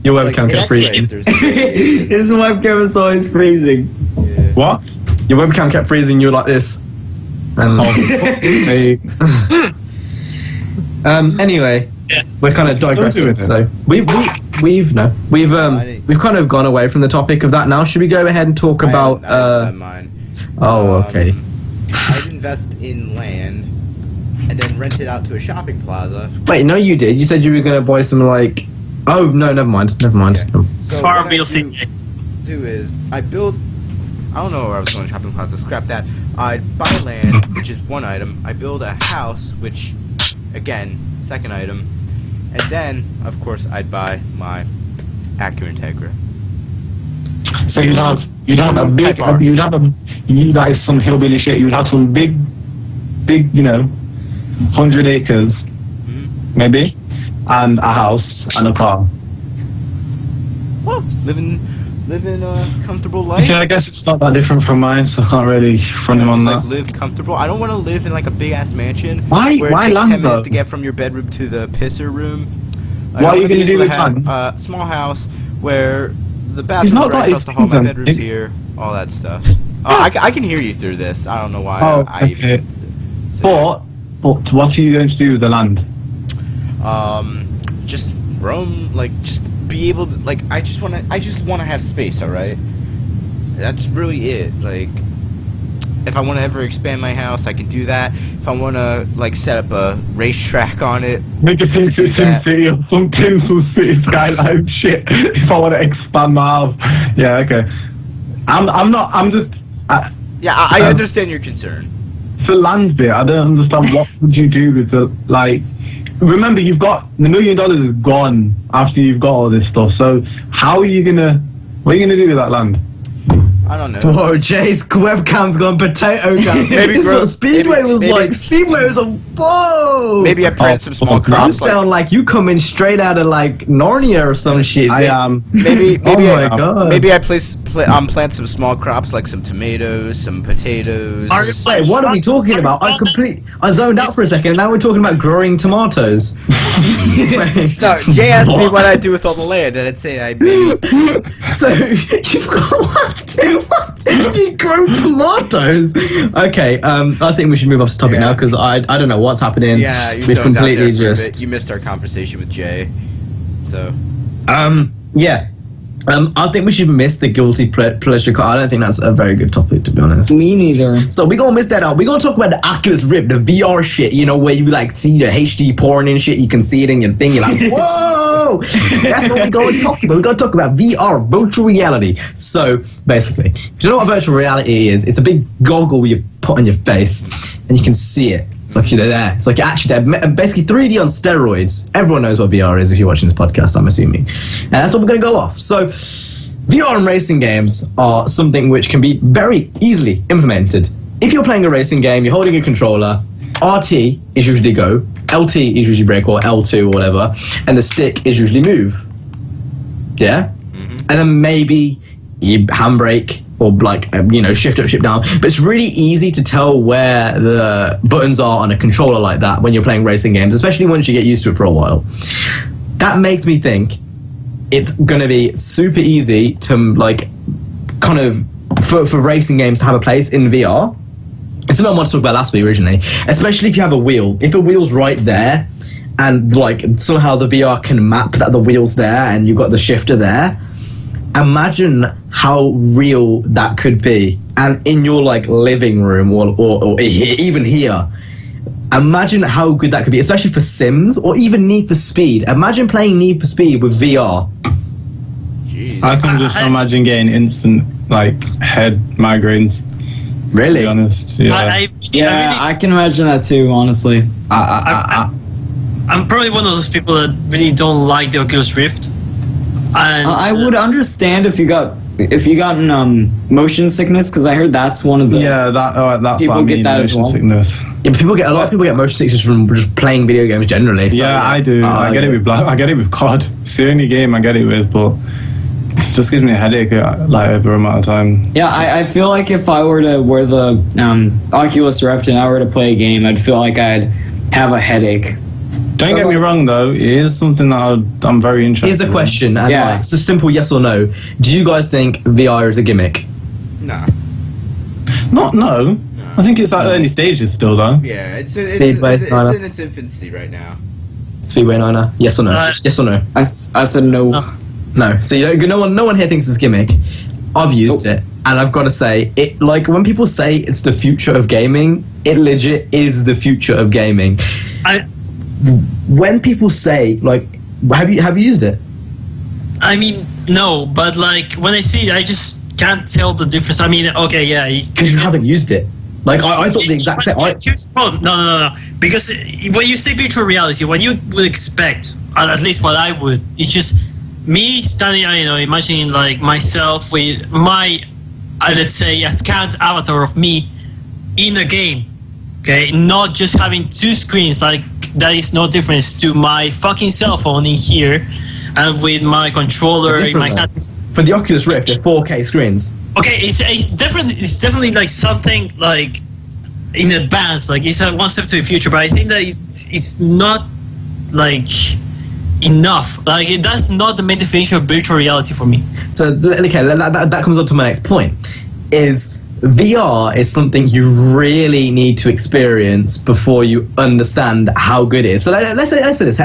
Your like, webcam kept freezing. if there's- His webcam is always freezing. yeah. What? Your webcam kept freezing. You were like this. And Sakes. anyway, Yeah. we're kind of doing digressing. it. So we've kind of gone away from the topic of that. Now, should we go ahead and talk about? I haven't done mine. Oh, okay. I'd invest in land and then rent it out to a shopping plaza. Wait, no, you did. You said you were going to buy some like. Oh no, never mind. Yeah. So Farm what I BLC. do is I build. I don't know where I was going. Shopping plaza. Scrap that. I'd buy land, which is one item. I build a house, which, again, second item, and then of course I'd buy my Acura Integra. So you'd have a big, that is some hillbilly shit. You'd have some big, 100 acres, maybe, and a house and a car. Well, living a comfortable life. Okay, I guess it's not that different from mine, so I can't really front him on Just, like, that. live comfortable. I don't want to live in like a big ass mansion. Why- Where why it takes land, 10 minutes though? to get from your bedroom to the pisser room. Like, What I are you wanna be gonna do able with to have land? A small house where the He's bathroom's not got right his across the hall, my things on, bedroom's Nick. here, all that stuff. I can hear you through this. I don't know why. Oh, I even. okay. So, But what are you going to do with the land? just roam, like just be able to, like I just want to have space. All right, that's really it. Like if I want to ever expand my house, I can do that. If I want to like set up a racetrack on it, Make a thing to SimCity or something, some city skyline shit. If I want to expand my house, yeah, okay. I understand your concern. For land bit, I don't understand what would you do with the like. Remember, you've got the $1 million is gone after you've got all this stuff. So how are you gonna? What are you gonna do with that land? I don't know. Whoa, Jay's webcam's gone potato gun. Maybe This is grow- what Speedway maybe- was maybe- like. Speedway was a whoa. Maybe I plant some small You crops. sound like you coming straight out of like Narnia or some shit. I am. Maybe Oh my God. Maybe I plant some small crops like some tomatoes, some potatoes. Wait, what are we talking about? I zoned out for a second. Now we're talking about growing tomatoes. No, Jay asked me what I do with all the land, and I'd say I maybe So you've got what? You grow tomatoes? Okay, I think we should move off this topic now because I don't know what's happening. yeah, you We've zoned out there completely for a bit. just You missed our conversation with Jay. So yeah. I think we should miss the guilty pleasure card. I don't think that's a very good topic, to be honest. Me neither. So we're gonna miss that out. We're gonna talk about the Oculus Rift, the VR shit, you know, where you like see the HD porn and shit, you can see it in your thing, you're like, whoa! That's what we're gonna talk about. We're gonna talk about VR, virtual reality. So basically, if you know what virtual reality is, it's a big goggle you put on your face and you can see it. It's like you're there. It's like you're actually there. Basically 3D on steroids. Everyone knows what VR is if you're watching this podcast, I'm assuming. And that's what we're going to go off. So VR and racing games are something which can be very easily implemented. If you're playing a racing game, you're holding a controller, RT is usually go, LT is usually brake or L2 or whatever, and the stick is usually move. Yeah? And then maybe you handbrake or like, shift up, shift down. But it's really easy to tell where the buttons are on a controller like that when you're playing racing games, especially once you get used to it for a while. That makes me think it's going to be super easy to like kind of for racing games to have a place in VR. It's something I wanted to talk about last week originally, especially if you have a wheel. If a wheel's right there and like somehow the VR can map that the wheel's there and you've got the shifter there, imagine how real that could be. And in your like living room or even here, imagine how good that could be, especially for Sims or even Need for Speed. Imagine playing Need for Speed with VR. jeez. I can just imagine getting instant like head migraines. To Really? be honest, yeah. I can imagine that too, honestly. I'm probably one of those people that really don't like the Oculus Rift. And I would understand if you got motion sickness, because I heard that's one of the that's people what I get mean. that as Motion well. sickness. Yeah, a lot of people get motion sickness from just playing video games generally. So, Yeah, I do. I get it with I get it with COD. It's the only game I get it with, but it just gives me a headache like over a amount of time. Yeah, I feel like if I were to wear the Oculus Rift and I were to play a game, I'd feel like I'd have a headache. Don't get me wrong, though. It is something that I'm very interested Here's a question, and Yeah. it's a simple yes or no. Do you guys think VR is a gimmick? Nah. No. I think it's at early stages still, though. Yeah, it's Speedway, in its infancy right now. Speedway Niner? Yes or no? Yes or no? I said no. No. No. So no one here thinks it's a gimmick. I've used it, and I've got to say, it like when people say it's the future of gaming, it legit is the future of gaming. When people say like, have you used it? I mean, no, but like when I see it, I just can't tell the difference. I mean, okay, yeah, Because you haven't used it. Like I thought the exact same. Here's the problem. No. Because when you say virtual reality, what you would expect, at least what I would, is just me standing, imagining like myself with my, let's say, a scanned avatar of me in a game. Okay, not just having two screens. Like that is no difference to my fucking cell phone in here, and with my controller in my hand. For the Oculus Rift, they're 4K screens. Okay, it's definitely like something like in advance, like it's a one step to the future. But I think that it's not like enough. Like that's not the main definition of virtual reality for me. So okay, that comes on to my next point. Is VR is something you really need to experience before you understand how good it is. So let's say this.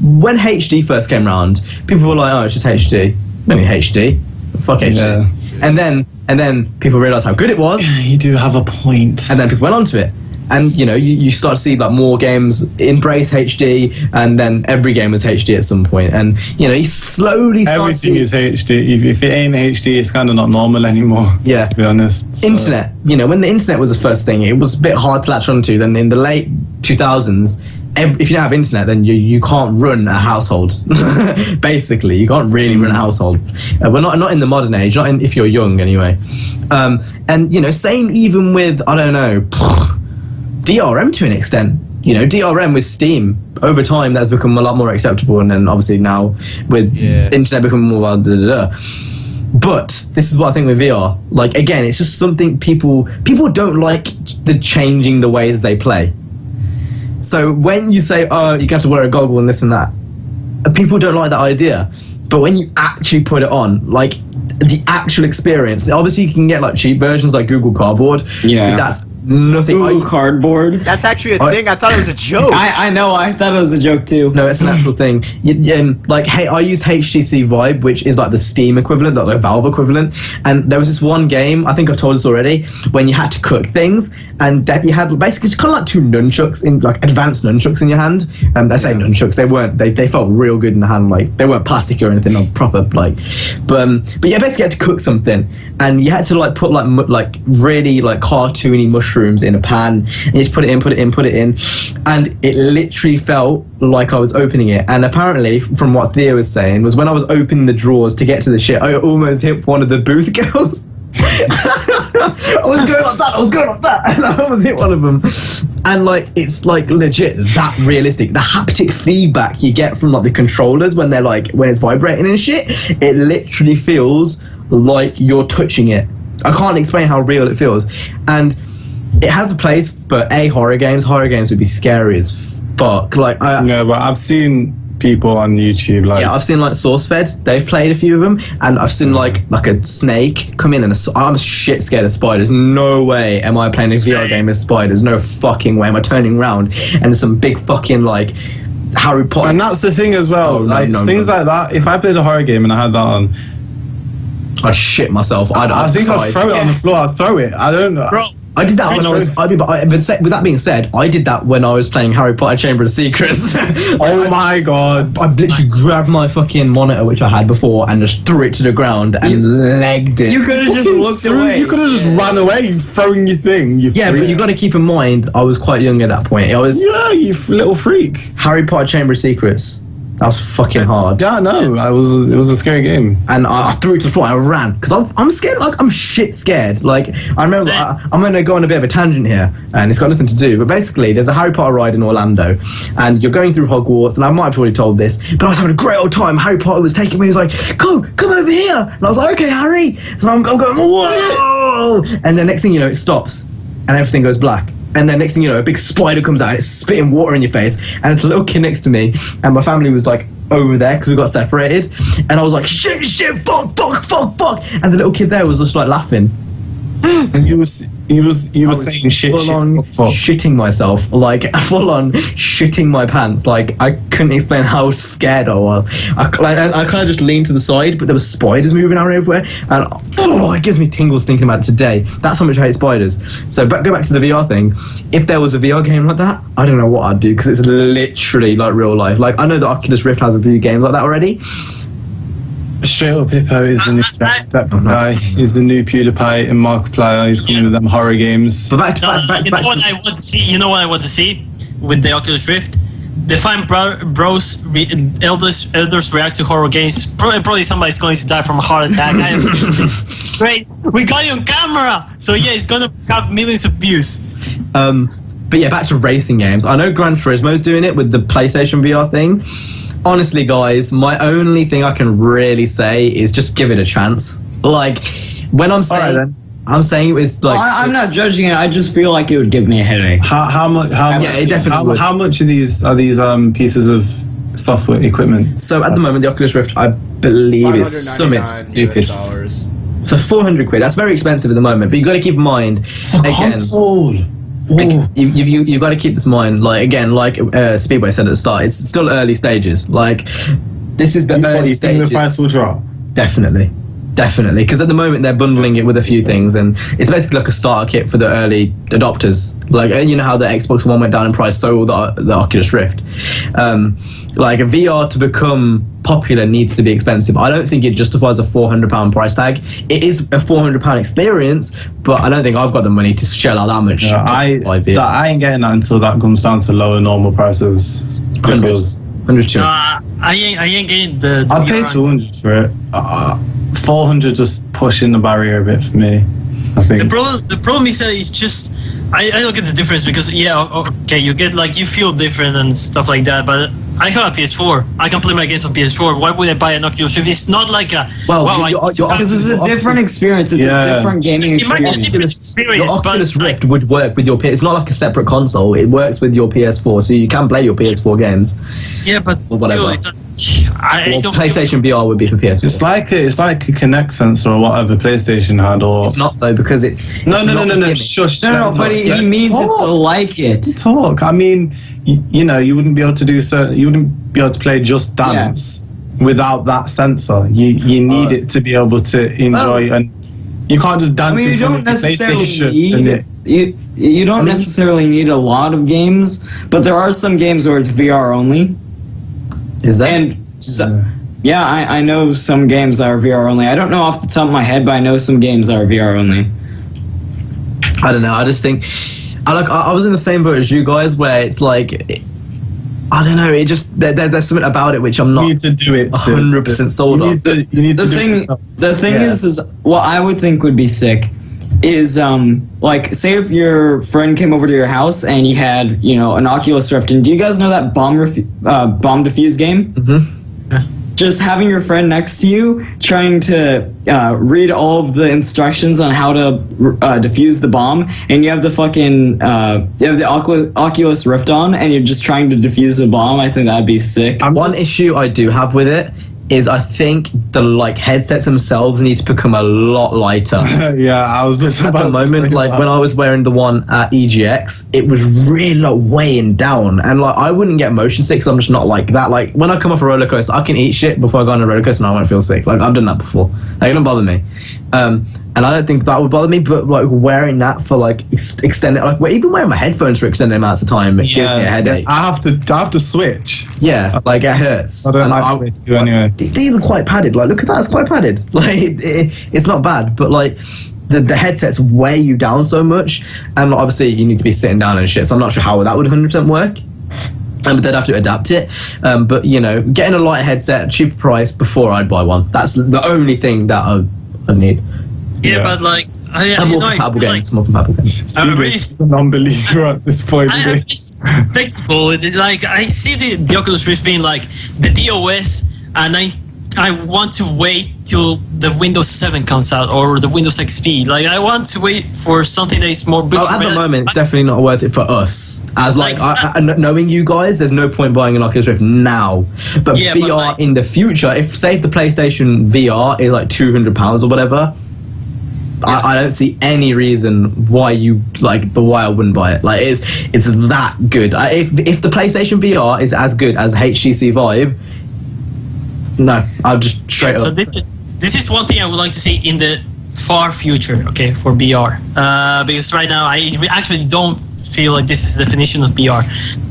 When HD first came around, people were like, oh, it's just HD. Only HD. Fuck HD. Yeah. And then and then people realized how good it was. You do have a point. And then people went onto it. And you start to see like more games embrace HD, and then every game was HD at some point. And you slowly start everything is HD. If it ain't HD, it's kind of not normal anymore. Yeah, to be honest. So. Internet. When the internet was the first thing, it was a bit hard to latch onto. Then in the late 2000s, if you don't have internet, then you can't run a household. Basically, you can't really run a household. We're not in the modern age. Not if you're young anyway. And same even with I don't know. DRM to an extent. DRM with Steam, over time that's become a lot more acceptable, and then obviously now with internet becoming more But this is what I think with VR. Like again, it's just something people don't like the changing the ways they play. So when you say, oh, you have to wear a goggle and this and that, people don't like that idea. But when you actually put it on, like the actual experience, obviously you can get like cheap versions like Google Cardboard. Yeah. But that's nothing. Google Cardboard. That's actually a thing. I thought it was a joke. I know. I thought it was a joke too. No, it's an actual thing. Like, hey, I use HTC Vive, which is like the Steam equivalent, like the Valve equivalent. And there was this one game, I think I've told this already, when you had to cook things, and that you had basically kind of like two nunchucks in like advanced nunchucks in your hand. I say nunchucks, they weren't. They felt real good in the hand, like they weren't plastic or anything, not proper. Like, but yeah, basically you had to cook something, and you had to like put like really like cartoony mushrooms in a pan, and you just put it in, and it literally felt like I was opening it. And apparently, from what Thea was saying, was when I was opening the drawers to get to the shit, I almost hit one of the booth girls. I was going like that, and I almost hit one of them. And like, it's like legit that realistic. The haptic feedback you get from like the controllers when it's vibrating and shit, it literally feels like you're touching it. I can't explain how real it feels. And it has a place for horror games. Horror games would be scary as fuck. Like, but I've seen people on YouTube like I've seen like SourceFed. They've played a few of them, and I've seen like a snake come in, and I'm shit scared of spiders. No way am I playing a VR game with spiders. No fucking way am I turning around and there's some big fucking like Harry Potter. And that's the thing as well. Like things like that. If I played a horror game and I had that on, I'd shit myself. I think I'd throw it on the floor. I'd throw it. I don't know. Bro, I did that when I was. With that being said, I did that when I was playing Harry Potter Chamber of Secrets. Oh my god! I literally grabbed my fucking monitor, which I had before, and just threw it to the ground and legged it. You could have just looked away. You could have just ran away, throwing your thing. But you got to keep in mind, I was quite young at that point. You little freak. Harry Potter Chamber of Secrets. That was fucking hard. Yeah, no, it was a scary game. And I threw it to the floor and I ran. Because I'm scared, like, I'm shit scared. Like, I remember, I'm going to go on a bit of a tangent here, and it's got nothing to do, but basically, there's a Harry Potter ride in Orlando, and you're going through Hogwarts, and I might have already told this, but I was having a great old time. Harry Potter was taking me, he was like, come over here. And I was like, okay, Harry. So I'm going, whoa! And the next thing you know, it stops, and everything goes black. And then next thing you know, a big spider comes out and it's spitting water in your face. And it's a little kid next to me. And my family was like over there because we got separated. And I was like, shit, fuck. And the little kid there was just like laughing. And you were saying shit, shitting myself, like full on shitting my pants. Like I couldn't explain how scared I was. I kind of just leaned to the side, but there were spiders moving around everywhere, and it gives me tingles thinking about it today. That's how much I hate spiders. So go back to the VR thing. If there was a VR game like that, I don't know what I'd do, because it's literally like real life. Like I know that Oculus Rift has a few games like that already. Straight up, Hippo is the new Jacksepticeye. Is the new PewDiePie and Markiplier. He's coming with them horror games. But back. You know what I want to see? You know what I want to see with the Oculus Rift? Define bros, elders react to horror games. Probably somebody's going to die from a heart attack. Great, we got you on camera. So yeah, it's gonna have millions of views. But yeah, back to racing games. I know Gran Turismo's doing it with the PlayStation VR thing. Honestly, guys, my only thing I can really say is just give it a chance. Like, when I'm saying, I'm saying it's like. I'm not judging it. I just feel like it would give me a headache. How much? Yeah, it definitely would. How much are these pieces of software equipment? So at the moment, the Oculus Rift, I believe, is something stupid. So 400 quid. That's very expensive at the moment. But you got to keep in mind, it's a console. You've got to keep this in mind, like Speedway said at the start, it's still early stages. Like, this is the early stages. The price will drop? Definitely. Definitely, because at the moment they're bundling it with a few things, and it's basically like a starter kit for the early adopters. Like, you know how the Xbox One went down in price, so will the Oculus Rift. Like, a VR to become popular needs to be expensive. I don't think it justifies a £400 price tag. It is a £400 experience, but I don't think I've got the money to shell out that much. Yeah, I ain't getting that until that comes down to lower normal prices. 100 too. I ain't getting the I'd pay VR 200 for it. 400 just pushing the barrier a bit for me, I think. The problem is that it's just I don't get the difference because okay, you get like you feel different and stuff like that, but I have a PS4. I can play my games on PS4. Why would I buy an Oculus Rift? It's not like a because it's a different experience. It's a different gaming It might be a experience. different experience, Your Oculus but, Rift would work with your PS. It's not like a separate console. It works with your PS4, so you can play your PS4 games. Yeah, but Or whatever. still, I don't PlayStation VR would be for PS4. It's like a Kinect sensor or whatever PlayStation had, or It's not though, because it's no. Shush. Shush. No, but he means it's like it. Talk. I mean, you know, you wouldn't be able to you wouldn't be able to play Just Dance without that sensor. You need it to be able to enjoy, and you can't just dance in front of the PlayStation. You don't necessarily need a lot of games, but there are some games where it's VR only. Is that? And yeah, I know some games that are VR only. I don't know off the top of my head, but I know some games that are VR only. I don't know. I just think I was in the same boat as you guys, where it's like I don't know. It just there's something about it which I'm not. You need to do it 100% sold on. The thing is what I would think would be sick is like, say if your friend came over to your house and you had, you know, an Oculus Rift, and do you guys know that bomb defuse game? Mm-hmm. Just having your friend next to you, trying to read all of the instructions on how to defuse the bomb, and you have the fucking you have the Oculus Rift on, and you're just trying to defuse the bomb. I think that'd be sick. One issue I do have with it is I think the headsets themselves need to become a lot lighter. Yeah, I was just at the moment, when I was wearing the one at EGX, it was really weighing down, and I wouldn't get motion sick because I'm just not like that. Like, when I come off a roller coaster, I can eat shit before I go on a roller coaster and I won't feel sick. Like, I've done that before. Like, it don't bother me. And I don't think that would bother me, but wearing that for extended, even wearing my headphones for extended amounts of time, it gives me a headache. I have to switch. Yeah, it hurts. I don't like to do anyway. These are quite padded. Look at that, it's quite padded. It's not bad, but the headsets weigh you down so much, and obviously you need to be sitting down and shit. So I'm not sure how that would 100% work. But they'd have to adapt it. But you know, getting a light headset, cheaper price before I'd buy one. That's the only thing that I'd need. Yeah, but more compatible games. More compatible games. Speedway is a non-believer at this point. I'm respectful. I see the Oculus Rift being like the DOS, and I want to wait till the Windows 7 comes out or the Windows XP. I want to wait for something that is more. At the moment, it's definitely not worth it for us. As knowing you guys, there's no point buying an Oculus Rift now. But yeah, VR in the future, if the PlayStation VR is £200 or whatever. Yeah. I don't see any reason why I wouldn't buy it. It's that good. If the PlayStation VR is as good as HTC Vive, no, I'll just straight up. So this is one thing I would like to see in the far future, okay, for VR. Because right now I actually don't feel like this is the definition of VR.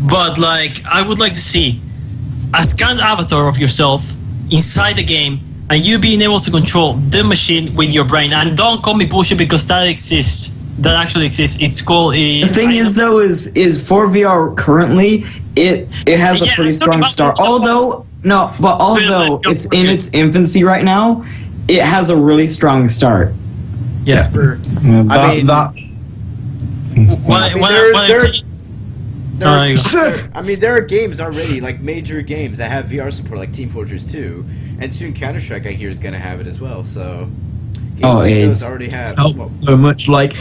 But I would like to see a scanned avatar of yourself inside the game, and you being able to control the machine with your brain. And don't call me bullshit, because that exists. That actually exists. It's called a... The thing is for VR currently, it has a pretty strong start. Although it's in its infancy right now, it has a really strong start. Yeah. There are games already, major games that have VR support, like Team Fortress 2, and soon Counter-Strike, I hear, is going to have it as well. So games those already have so much. Like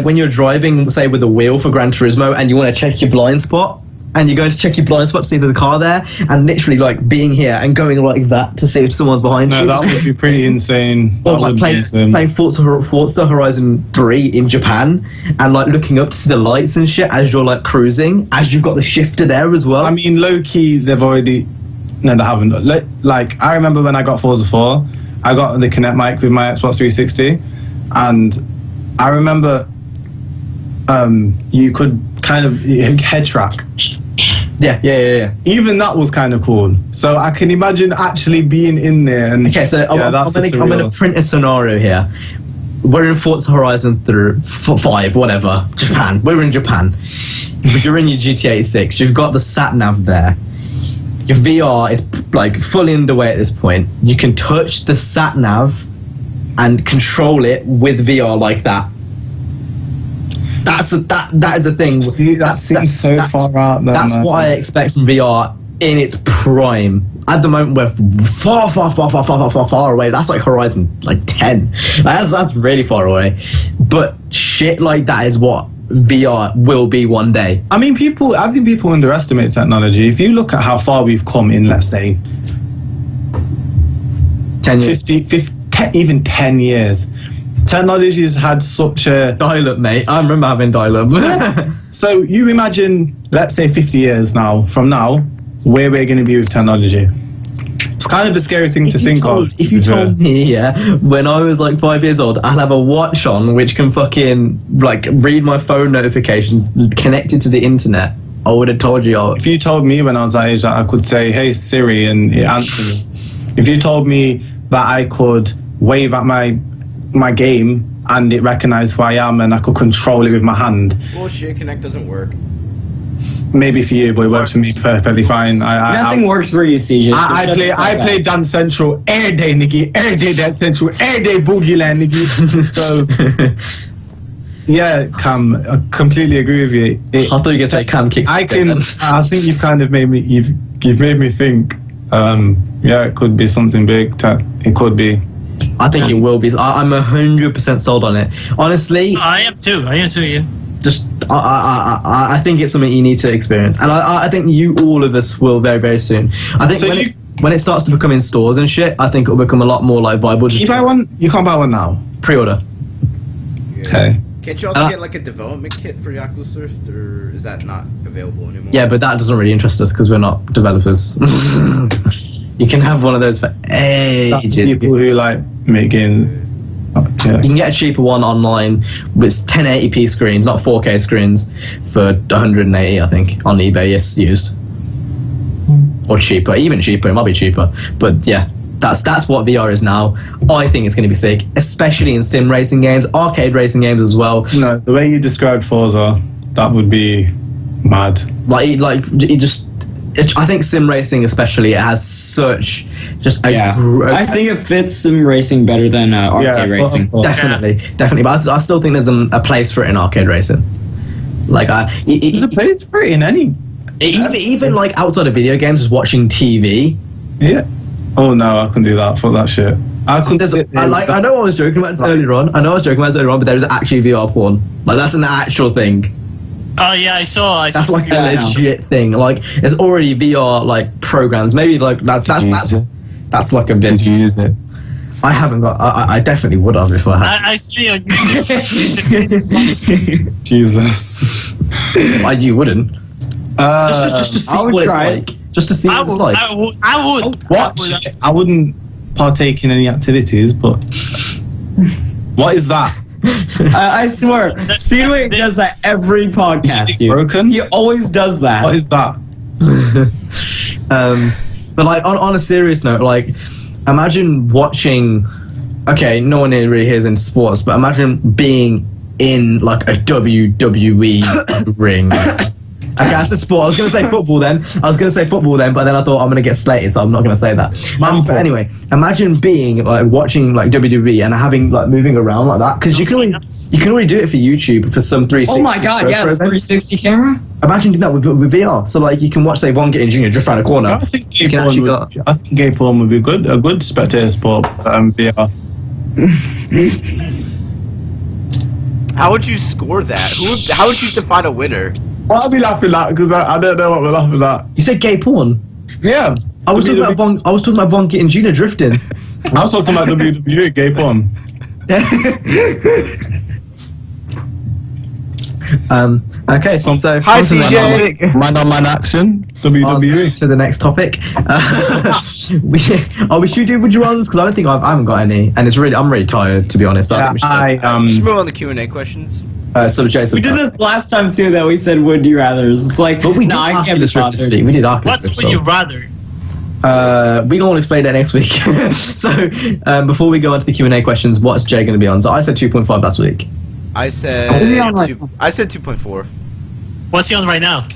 when you're driving, say with a wheel for Gran Turismo, and you want to check your blind spot, and you're going to check your blind spot to see if there's a car there, and literally being here and going like that to see if someone's behind you. No, that would be pretty insane. Or playing Forza Horizon 3 in Japan, and looking up to see the lights and shit as you're cruising, as you've got the shifter there as well. I mean, low key, they've already... No, they haven't. I remember when I got Forza 4, I got the Kinect mic with my Xbox 360, and I remember you could kind of head track. Yeah. Even that was kind of cool. So I can imagine actually being in there. And Okay, so I'm going to print a scenario here. We're in Forza Horizon 5, whatever, Japan. We're in Japan. You're in your GTA 6. You've got the sat nav there. Your VR is like fully underway at this point. You can touch the sat nav and control it with VR like that. That is a thing. See, that seems so far out there. That's what I expect from VR in its prime. At the moment, we're far away. That's like Horizon, like 10. That's really far away. But shit like that is what VR will be one day. I mean, I think people underestimate technology. If you look at how far we've come in, let's say, 10 years. 50, even 10 years. Technology has had such a... Dial-up, mate. I remember having dial-up. So you imagine, let's say 50 years now, from now, where we're going to be with technology. It's kind of a scary thing to think of. If you told me, when I was like 5 years old, I'll have a watch on which can fucking like read my phone notifications connected to the internet, I would have told you. If you told me when I was that age that I could say, "Hey Siri," and it answered me. If you told me that I could wave at my game and it recognized who I am and I could control it with my hand. Bullshit, Kinect doesn't work. Maybe for you, but it works for me perfectly fine. Nothing works for you, CJ. I play Dance Central every day, nigga. Every day Dance Central, every day Boogie Land, nigga. So, yeah, Cam, I completely agree with you. I thought you were gonna say Cam kicks. I think you've kind of made me. You've made me think. Yeah, it could be something big. It could be. I think it will be. I'm 100% sold on it. Honestly, I am too. Yeah. Just I think it's something you need to experience, and I think all of us will very, very soon. I think So when it starts to become in stores and shit, I think it'll become a lot more like viable. Can you buy one? You can't buy one now. Pre-order. Okay. Can't you also get like a development kit for Yaku Surf, or is that not available anymore? Yeah, but that doesn't really interest us because we're not developers. You can have one of those for ages. People who like making. Yeah. You can get a cheaper one online with 1080p screens, not 4K screens, for 180, I think, on eBay. Yes, used or cheaper, even cheaper. It might be cheaper, but yeah, that's what VR is now. I think it's going to be sick, especially in sim racing games, arcade racing games as well. No, the way you described Forza, that would be mad. I think sim racing, especially, it has such just a I think it fits sim racing better than arcade racing. Definitely. But I still think there's a place for it in arcade racing. Like, there's a place for it in any. Even like outside of video games, just watching TV. Yeah. Oh no, I can do that. Fuck that shit. I know I was joking about it earlier on. But there is actually VR porn. Like, that's an actual thing. Oh yeah, I saw. That's like a legit thing. Like, there's already VR like programs. Maybe like that's like a bit. Did you use it? I haven't got. I definitely would have if I had. I see on YouTube. Jesus. You wouldn't. Just to see what it's like. Just to see what it's like. I would. Watch. I wouldn't partake in any activities, but what is that? I swear, Speedway does that every podcast. Dude. Broken? He always does that. What is that? But like on a serious note, like imagine watching. Okay, no one really here is in sports, but imagine being in like a WWE ring. Okay, that's a sport. I was going to say football then, but then I thought I'm going to get slated, so I'm not going to say that. But anyway, imagine being like watching like WWE and having like moving around like that, because you can already do it for YouTube for some 360. Oh my god, yeah, the 360 camera. Imagine doing that with VR. So like you can watch, say, One Getting Junior drift around a corner. I think gay porn would be a good spectator sport. VR. How would you score that? How would you define a winner? I'll be laughing at because I don't know what we're laughing at. You said gay porn? Yeah. I was talking about Von Getting Junior drifting. I was talking about WWE gay porn. Okay, so Hi, on to the next CJ. topic. Man on man action. WWE. On to the next topic. We should do would you rather because I don't think I haven't got any, and I'm really tired to be honest. So I think we should Just move on to Q&A questions. so Jason, We did this last time too. That we said would you rather's. It's like, but we did nah, I can't be Oculus Rift this bothered. week. We did Oculus What Rift, would so- you rather? we gonna explain that next week. So before we go on to the Q&A questions, what's Jay going to be on? So I said 2.5 last week. I said Is he on right now? I said 2.4. What's he on right now?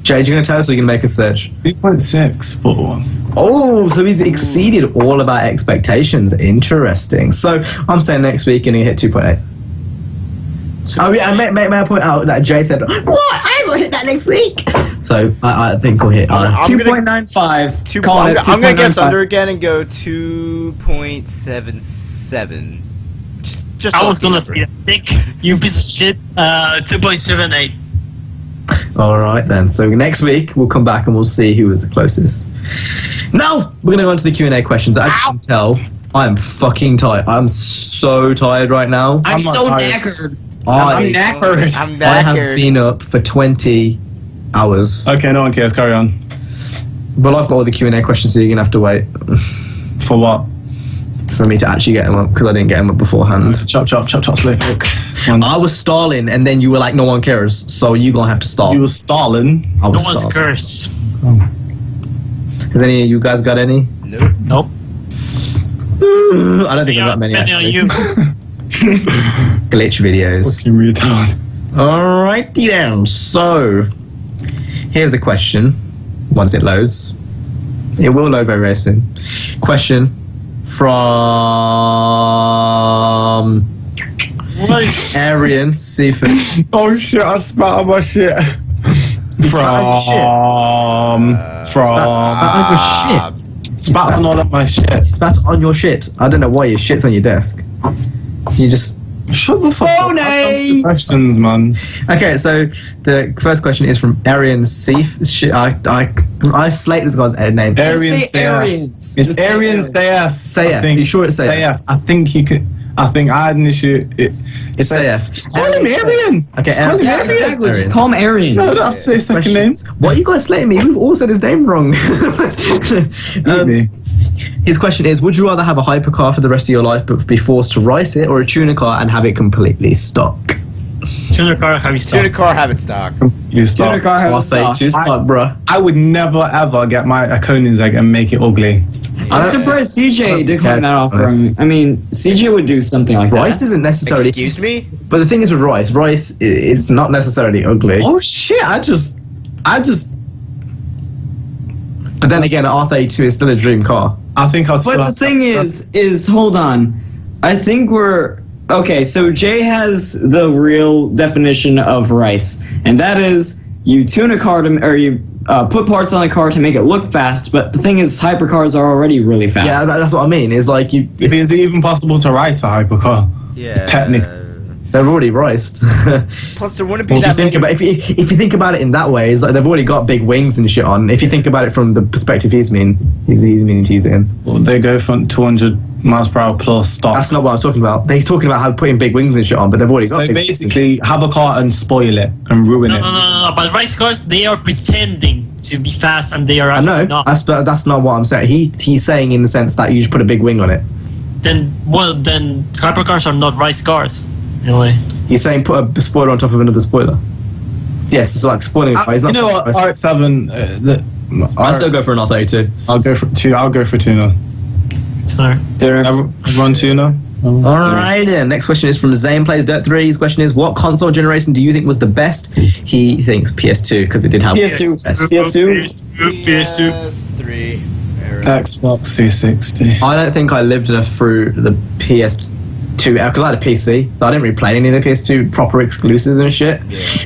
Jay, you're going to tell us or you're going to make a search? 3.6. But Oh, so he's exceeded all of our expectations. Interesting. So I'm saying next week and he hit 2.8. Oh yeah, and may I point out that Jay said, "What? I will hit that next week." So I think we'll hit. I'm Two gonna- point 9.5. Two, Calling I'm, it I'm gonna guess 2.95. under again and go 2.77. Just I was lucky gonna number. say, Dick, you piece of shit. 2.78. All right then. So next week we'll come back and we'll see who was the closest. Now we're gonna go on to the Q&A questions. As you can tell, I am fucking tired. I'm so tired right now. I'm not so tired. knackered. I knackered. I'm I have knackered. been up for 20 hours. okay, no one cares. Carry on. But I've got all the Q&A questions, so you're gonna have to wait For what? for me to actually get them up because I didn't get them up beforehand. Chop, slip hook. I was stalling, and then you were like, "No one cares," so you're gonna have to stall. You were stalling. I No was one's stalling. curse. Has any of you guys got any? Nope. Nope. I don't think I've got many Depending on actually. you. Glitch videos. Fucking retard. Alrighty then. So, here's a question. Once it loads, it will load very, very soon. Question from Arian Seafood. Oh shit! I spat on my shit. Spat on your From. Spat on all of my shit. Spat on your shit. I don't know why your shit's on your desk. You just. Shut the fuck up. Phony! Questions, man. Okay, so the first question is from Arian Seif. I slate this guy's name. Arian Say Sayaf. Aryans. It's Just say Arian Aryans. Sayaf. Sayaf. I think. You sure it's Sayaf? Sayaf. I think he could. I think I had an issue. It's Sayaf. Just call him Arian. Okay, Just call him Yeah, Arian. exactly. Just call him Arian. No, I don't have to say second names. Why are you guys slating me? We've all said his name wrong. Me. His question is: would you rather have a hypercar for the rest of your life but be forced to race it, or a tuner car and have it completely stock? Tuner car, have you Tuna stopped? car habit stock. You stop. Tuner car has I'll say stock. two stock, bruh. I would never ever get a Koenigsegg and make it ugly. I'm surprised CJ declined that offer. Rice. I mean, CJ would do something like Rice that. isn't necessarily. Excuse me? But the thing is with rice it's not necessarily ugly. Oh shit! I just. But then again, an R32 is still a dream car. I think I'll. But the thing is, hold on. I think we're okay. So Jay has the real definition of rice, and that is you tune a car to, or you put parts on a car to make it look fast. But the thing is, hypercars are already really fast. Yeah, that's what I mean. Is like Is it even possible to race a hypercar? Yeah. they're already riced. Plus, there wouldn't be If you that think many. about if you think about it in that way, it's like they've already got big wings and shit on. If you think about it from the perspective he's meaning to use it in. Well, they go from 200 miles per hour plus stop. That's not what I'm talking about. He's talking about how putting big wings and shit on, but they've already got So big basically, have a car and spoil it and ruin it. No. But race cars, they are pretending to be fast and they are I actually know. not. That's not what I'm saying. He's saying in the sense that you just put a big wing on it. Then hypercars are not race cars. Anyway. He's saying put a spoiler on top of another spoiler. Yes, it's like spoiling a car. He's You not know what? saying- RX-7. I'll still go for an R32. I'll go for two. I'll go for tuner. Tuner. Everyone tuner. Alright then, next question is from Zane Plays Dirt 3. His question is, what console generation do you think was the best? He thinks PS2, because it did have PS2. best. PS2. PS3. Xbox 360. I don't think I lived enough through the PS2 because I had a PC, so I didn't really play any of the PS2 proper exclusives and shit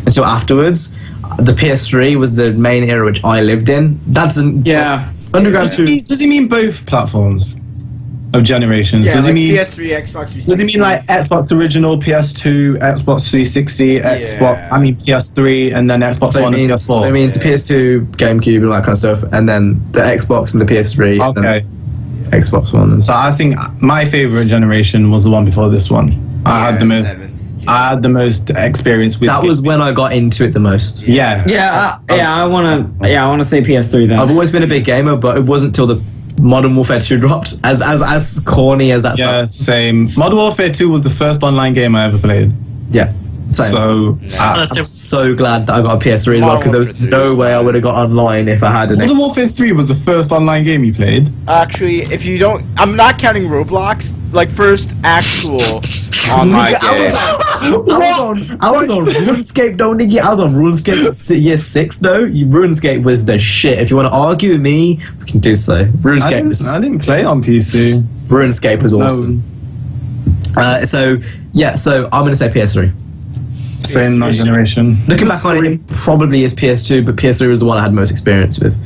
until afterwards. The PS3 was the main era which I lived in. That doesn't. Yeah. Underground Does 2. he mean both platforms of generations? Yeah, does like he mean? PS3, Xbox 360. Does he mean like Xbox original, PS2, Xbox 360, Xbox? I mean PS3, and then Xbox So One it and means, PS4. it means PS2, GameCube, and that kind of stuff, and then the Xbox and the PS3. and Okay. then Xbox One. And So I think my favorite generation was the one before this one. I had the most. I had the most experience with. That was when I got into it the most. Yeah. I wanna say PS3 then. I've always been a big gamer, but it wasn't till the Modern Warfare 2 dropped. As corny as that Yeah, sounds. same. Modern Warfare 2 was the first online game I ever played. Yeah. Same. So, I'm so glad that I got a PS3 as well, because there was no way I would have got online if I had an. Modern Warfare 3 was the first online game you played? Actually, if you don't, I'm not counting Roblox. Like first actual online game. I was on RuneScape, though, nigga. I was on RuneScape year 6, though. RuneScape was the shit. If you want to argue with me, we can do so. RuneScape I didn't play it on PC. RuneScape was awesome. So I'm gonna say PS3. Same that generation. Looking back on it, it probably is PS2, but PS3 was the one I had most experience with.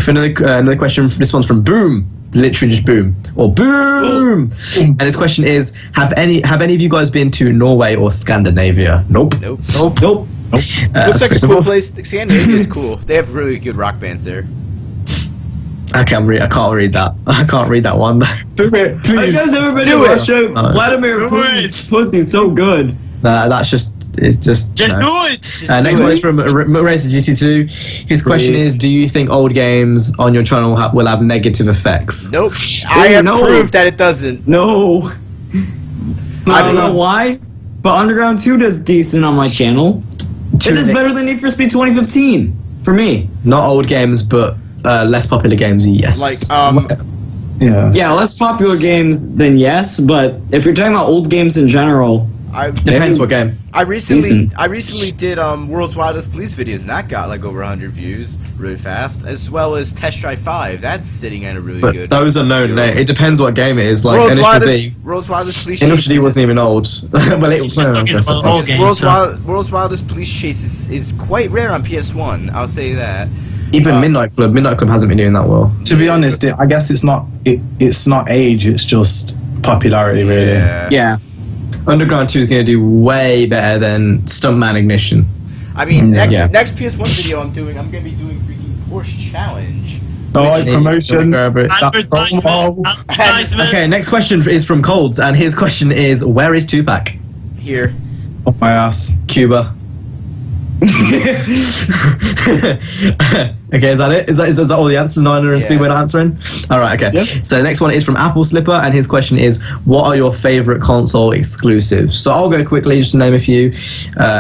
For another question, this one's from Boom. Literally just Boom. Or Boom! And his question is, have any of you guys been to Norway or Scandinavia? Nope. Looks like a cool place. Scandinavia is cool. They have really good rock bands there. I can't read that. I can't read that one. Do it, please. Have you guys ever been to Russia? Vladimir Putin's pussy's so good. That's just Just no. do it! Next one is from Racer GT2. His question is, do you think old games on your channel will have negative effects? Nope. I have proved that it doesn't. No. I don't know why, but Underground 2 does decent on my channel. It does better than Need for Speed 2015 for me. Not old games, but less popular games, yes. Like, Yeah, less popular games than yes, but if you're talking about old games in general, depends what game. I recently did World's Wildest Police videos, and that got like over 100 views really fast, as well as Test Drive 5. That's sitting at a really But good. those are known. It depends what game it is. Like World's Initial World's Wildest Police Initial D Chase wasn't even old. Well, it was Just talking about old games. World's Wildest Police Chase is quite rare on PS1. I'll say that. Even Midnight Club hasn't been doing that well. To be honest, I guess it's not age, it's just popularity, really. yeah. Underground 2 is going to do way better than Stuntman Ignition. I mean, next PS1 video I'm going to be doing freaking Porsche Challenge. Oh, promotion. Advertisement. Okay, next question is from Colds, and his question is, where is Tupac? Here. Oh, my ass. Cuba. Okay, is that it? Is that all the answers? Niner and Speedway not answering? Alright, okay. Yep. So the next one is from Apple Slipper, and his question is, what are your favourite console exclusives? So I'll go quickly just to name a few.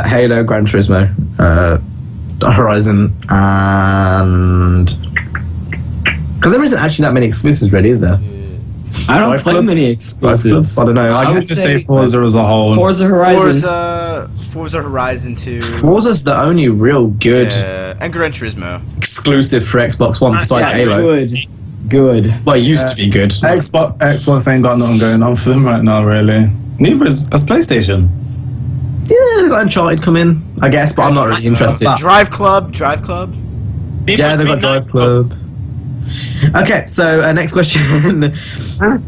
Halo, Gran Turismo, Horizon, and... Because there isn't actually that many exclusives really, is there? I don't play many exclusives. I don't know. I would just say Forza as a whole. Forza Horizon. Forza Horizon 2. Forza's the only real good and Gran Turismo. exclusive for Xbox One besides Halo. Good. Well, it used to be good. Xbox ain't got nothing going on for them right now, really. Neither has PlayStation. Yeah, they got Uncharted coming, I guess, but I'm not really interested. Drive Club. Yeah, they got Drive Club. Okay, so next question.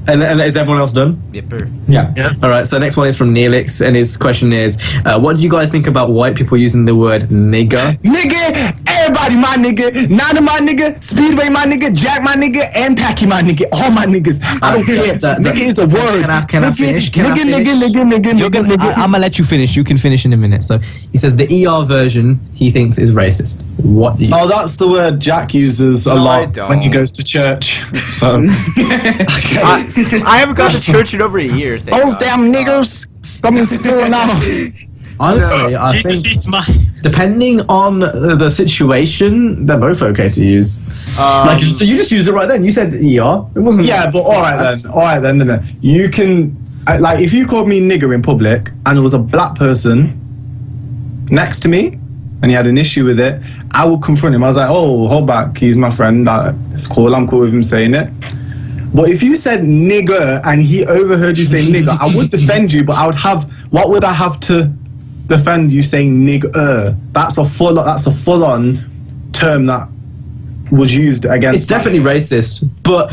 and is everyone else done? Yep. Yeah. All right, so next one is from Neelix, and his question is, what do you guys think about white people using the word nigger? Nigga, everybody my nigga, Nana my nigga, Speedway my nigga, Jack my nigga, and Packy my nigga, all my niggas. I don't care. Nigga is a word. Can I finish? Nigga. I'm gonna let you finish. You can finish in a minute. So he says the ER version he thinks is racist. What do you Oh, that's the word Jack uses a lot when he goes to church. So okay. I haven't gone to church in over a year. Those damn niggers coming still now. Honestly, I Jesus think is my... depending on the situation, they're both okay to use. Like you just used it right then. You said ER. It wasn't. Yeah, but all right then. No. You can like if you called me nigger in public and there was a black person next to me and he had an issue with it, I would confront him. I was like, oh, hold back. He's my friend. It's cool. I'm cool with him saying it. But if you said nigger and he overheard you say nigger, I would defend you. But what would I have to defend you saying nigger? That's a full-on term that was used against. It's definitely racist, but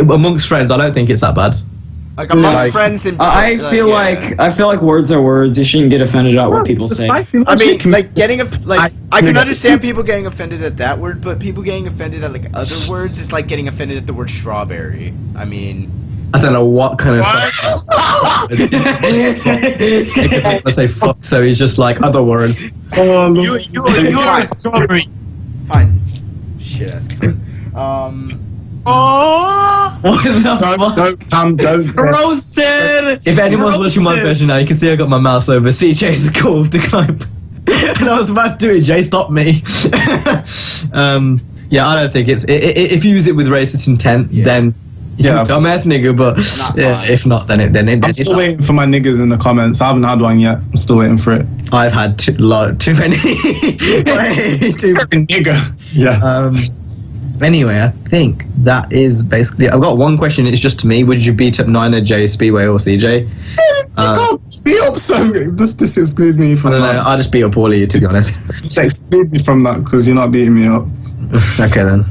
amongst friends, I don't think it's that bad. Like amongst friends and I feel like words are words. You shouldn't get offended at what people say. I mean, like I can understand people getting offended at that word, but people getting offended at like other words is like getting offended at the word strawberry. I mean, I don't know what kind of. Let's say fuck. So he's just like other words. You're a strawberry. Fine. Shit, that's good. What the fuck? Don't. Roasted! If anyone's watching my version now, you can see I got my mouse over CJ's call to climb. And I was about to do it, Jay stopped me. Yeah, I don't think it's. If you use it with racist intent, then Yeah. dumbass nigga. But if not, then I'm it's. still waiting for my niggas in the comments. I haven't had one yet. I'm still waiting for it. I've had too many. Way too many. Nigga. Yeah. Anyway, I think that is basically. I've got one question. It's just to me. Would you beat up Niner, Jay, Speedway, or CJ? You can't beat up so. This excludes me I from don't know. that. I'll just beat up all of you, to be honest. Exclude me from that because you're not beating me up. Okay then.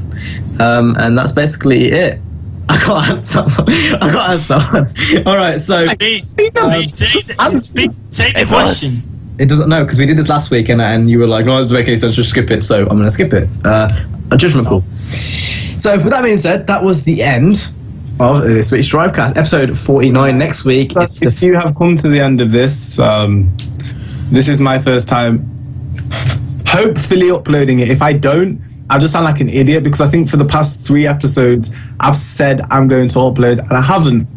And that's basically it. I can't answer one. All right, so Say the question. it doesn't know because we did this last week and you were like, no, it doesn't make any sense. Just skip it. So I'm going to skip it. A judgment call. So with that being said, that was the end of this week's Drivecast, episode 49. Next week, it's If you have come to the end of this, this is my first time hopefully uploading it. If I don't, I just sound like an idiot because I think for the past 3 episodes I've said I'm going to upload and I haven't.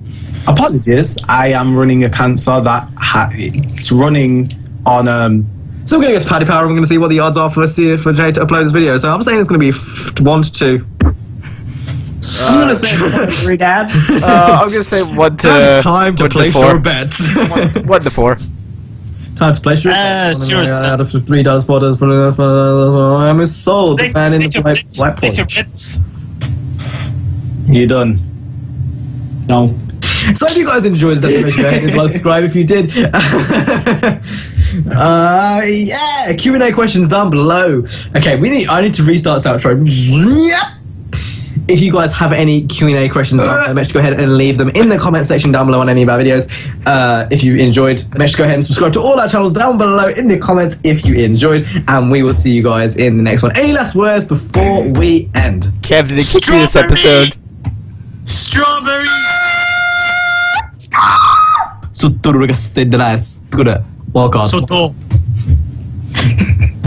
Apologies, I am running a cancer that it's running on So we're going to go to Paddy Power and we're going to see what the odds are for Jay to upload this video. So I'm saying it's going to be 1 to 2. I'm gonna say 3, Dad. I'm gonna say 1 to. Time to 1 place 4. your bets. 1 to 4. Time to place your bets. Sure, Out of $3, $4, I'm sold. Man in the white Place your porch. bets. you done. No. So if you guys enjoyed this episode, go ahead and subscribe if you did. Yeah, Q&A questions down below. Okay, I need to restart this outro. If you guys have any Q&A questions, make sure to go ahead and leave them in the comment section down below on any of our videos. If you enjoyed, make sure to go ahead and subscribe to all our channels down below in the comments if you enjoyed. And we will see you guys in the next one. Any last words before we end? Kev, did it keep you this episode? Strawberry. Sotto ragazzi dell'Est. Good. Well, God. Soto.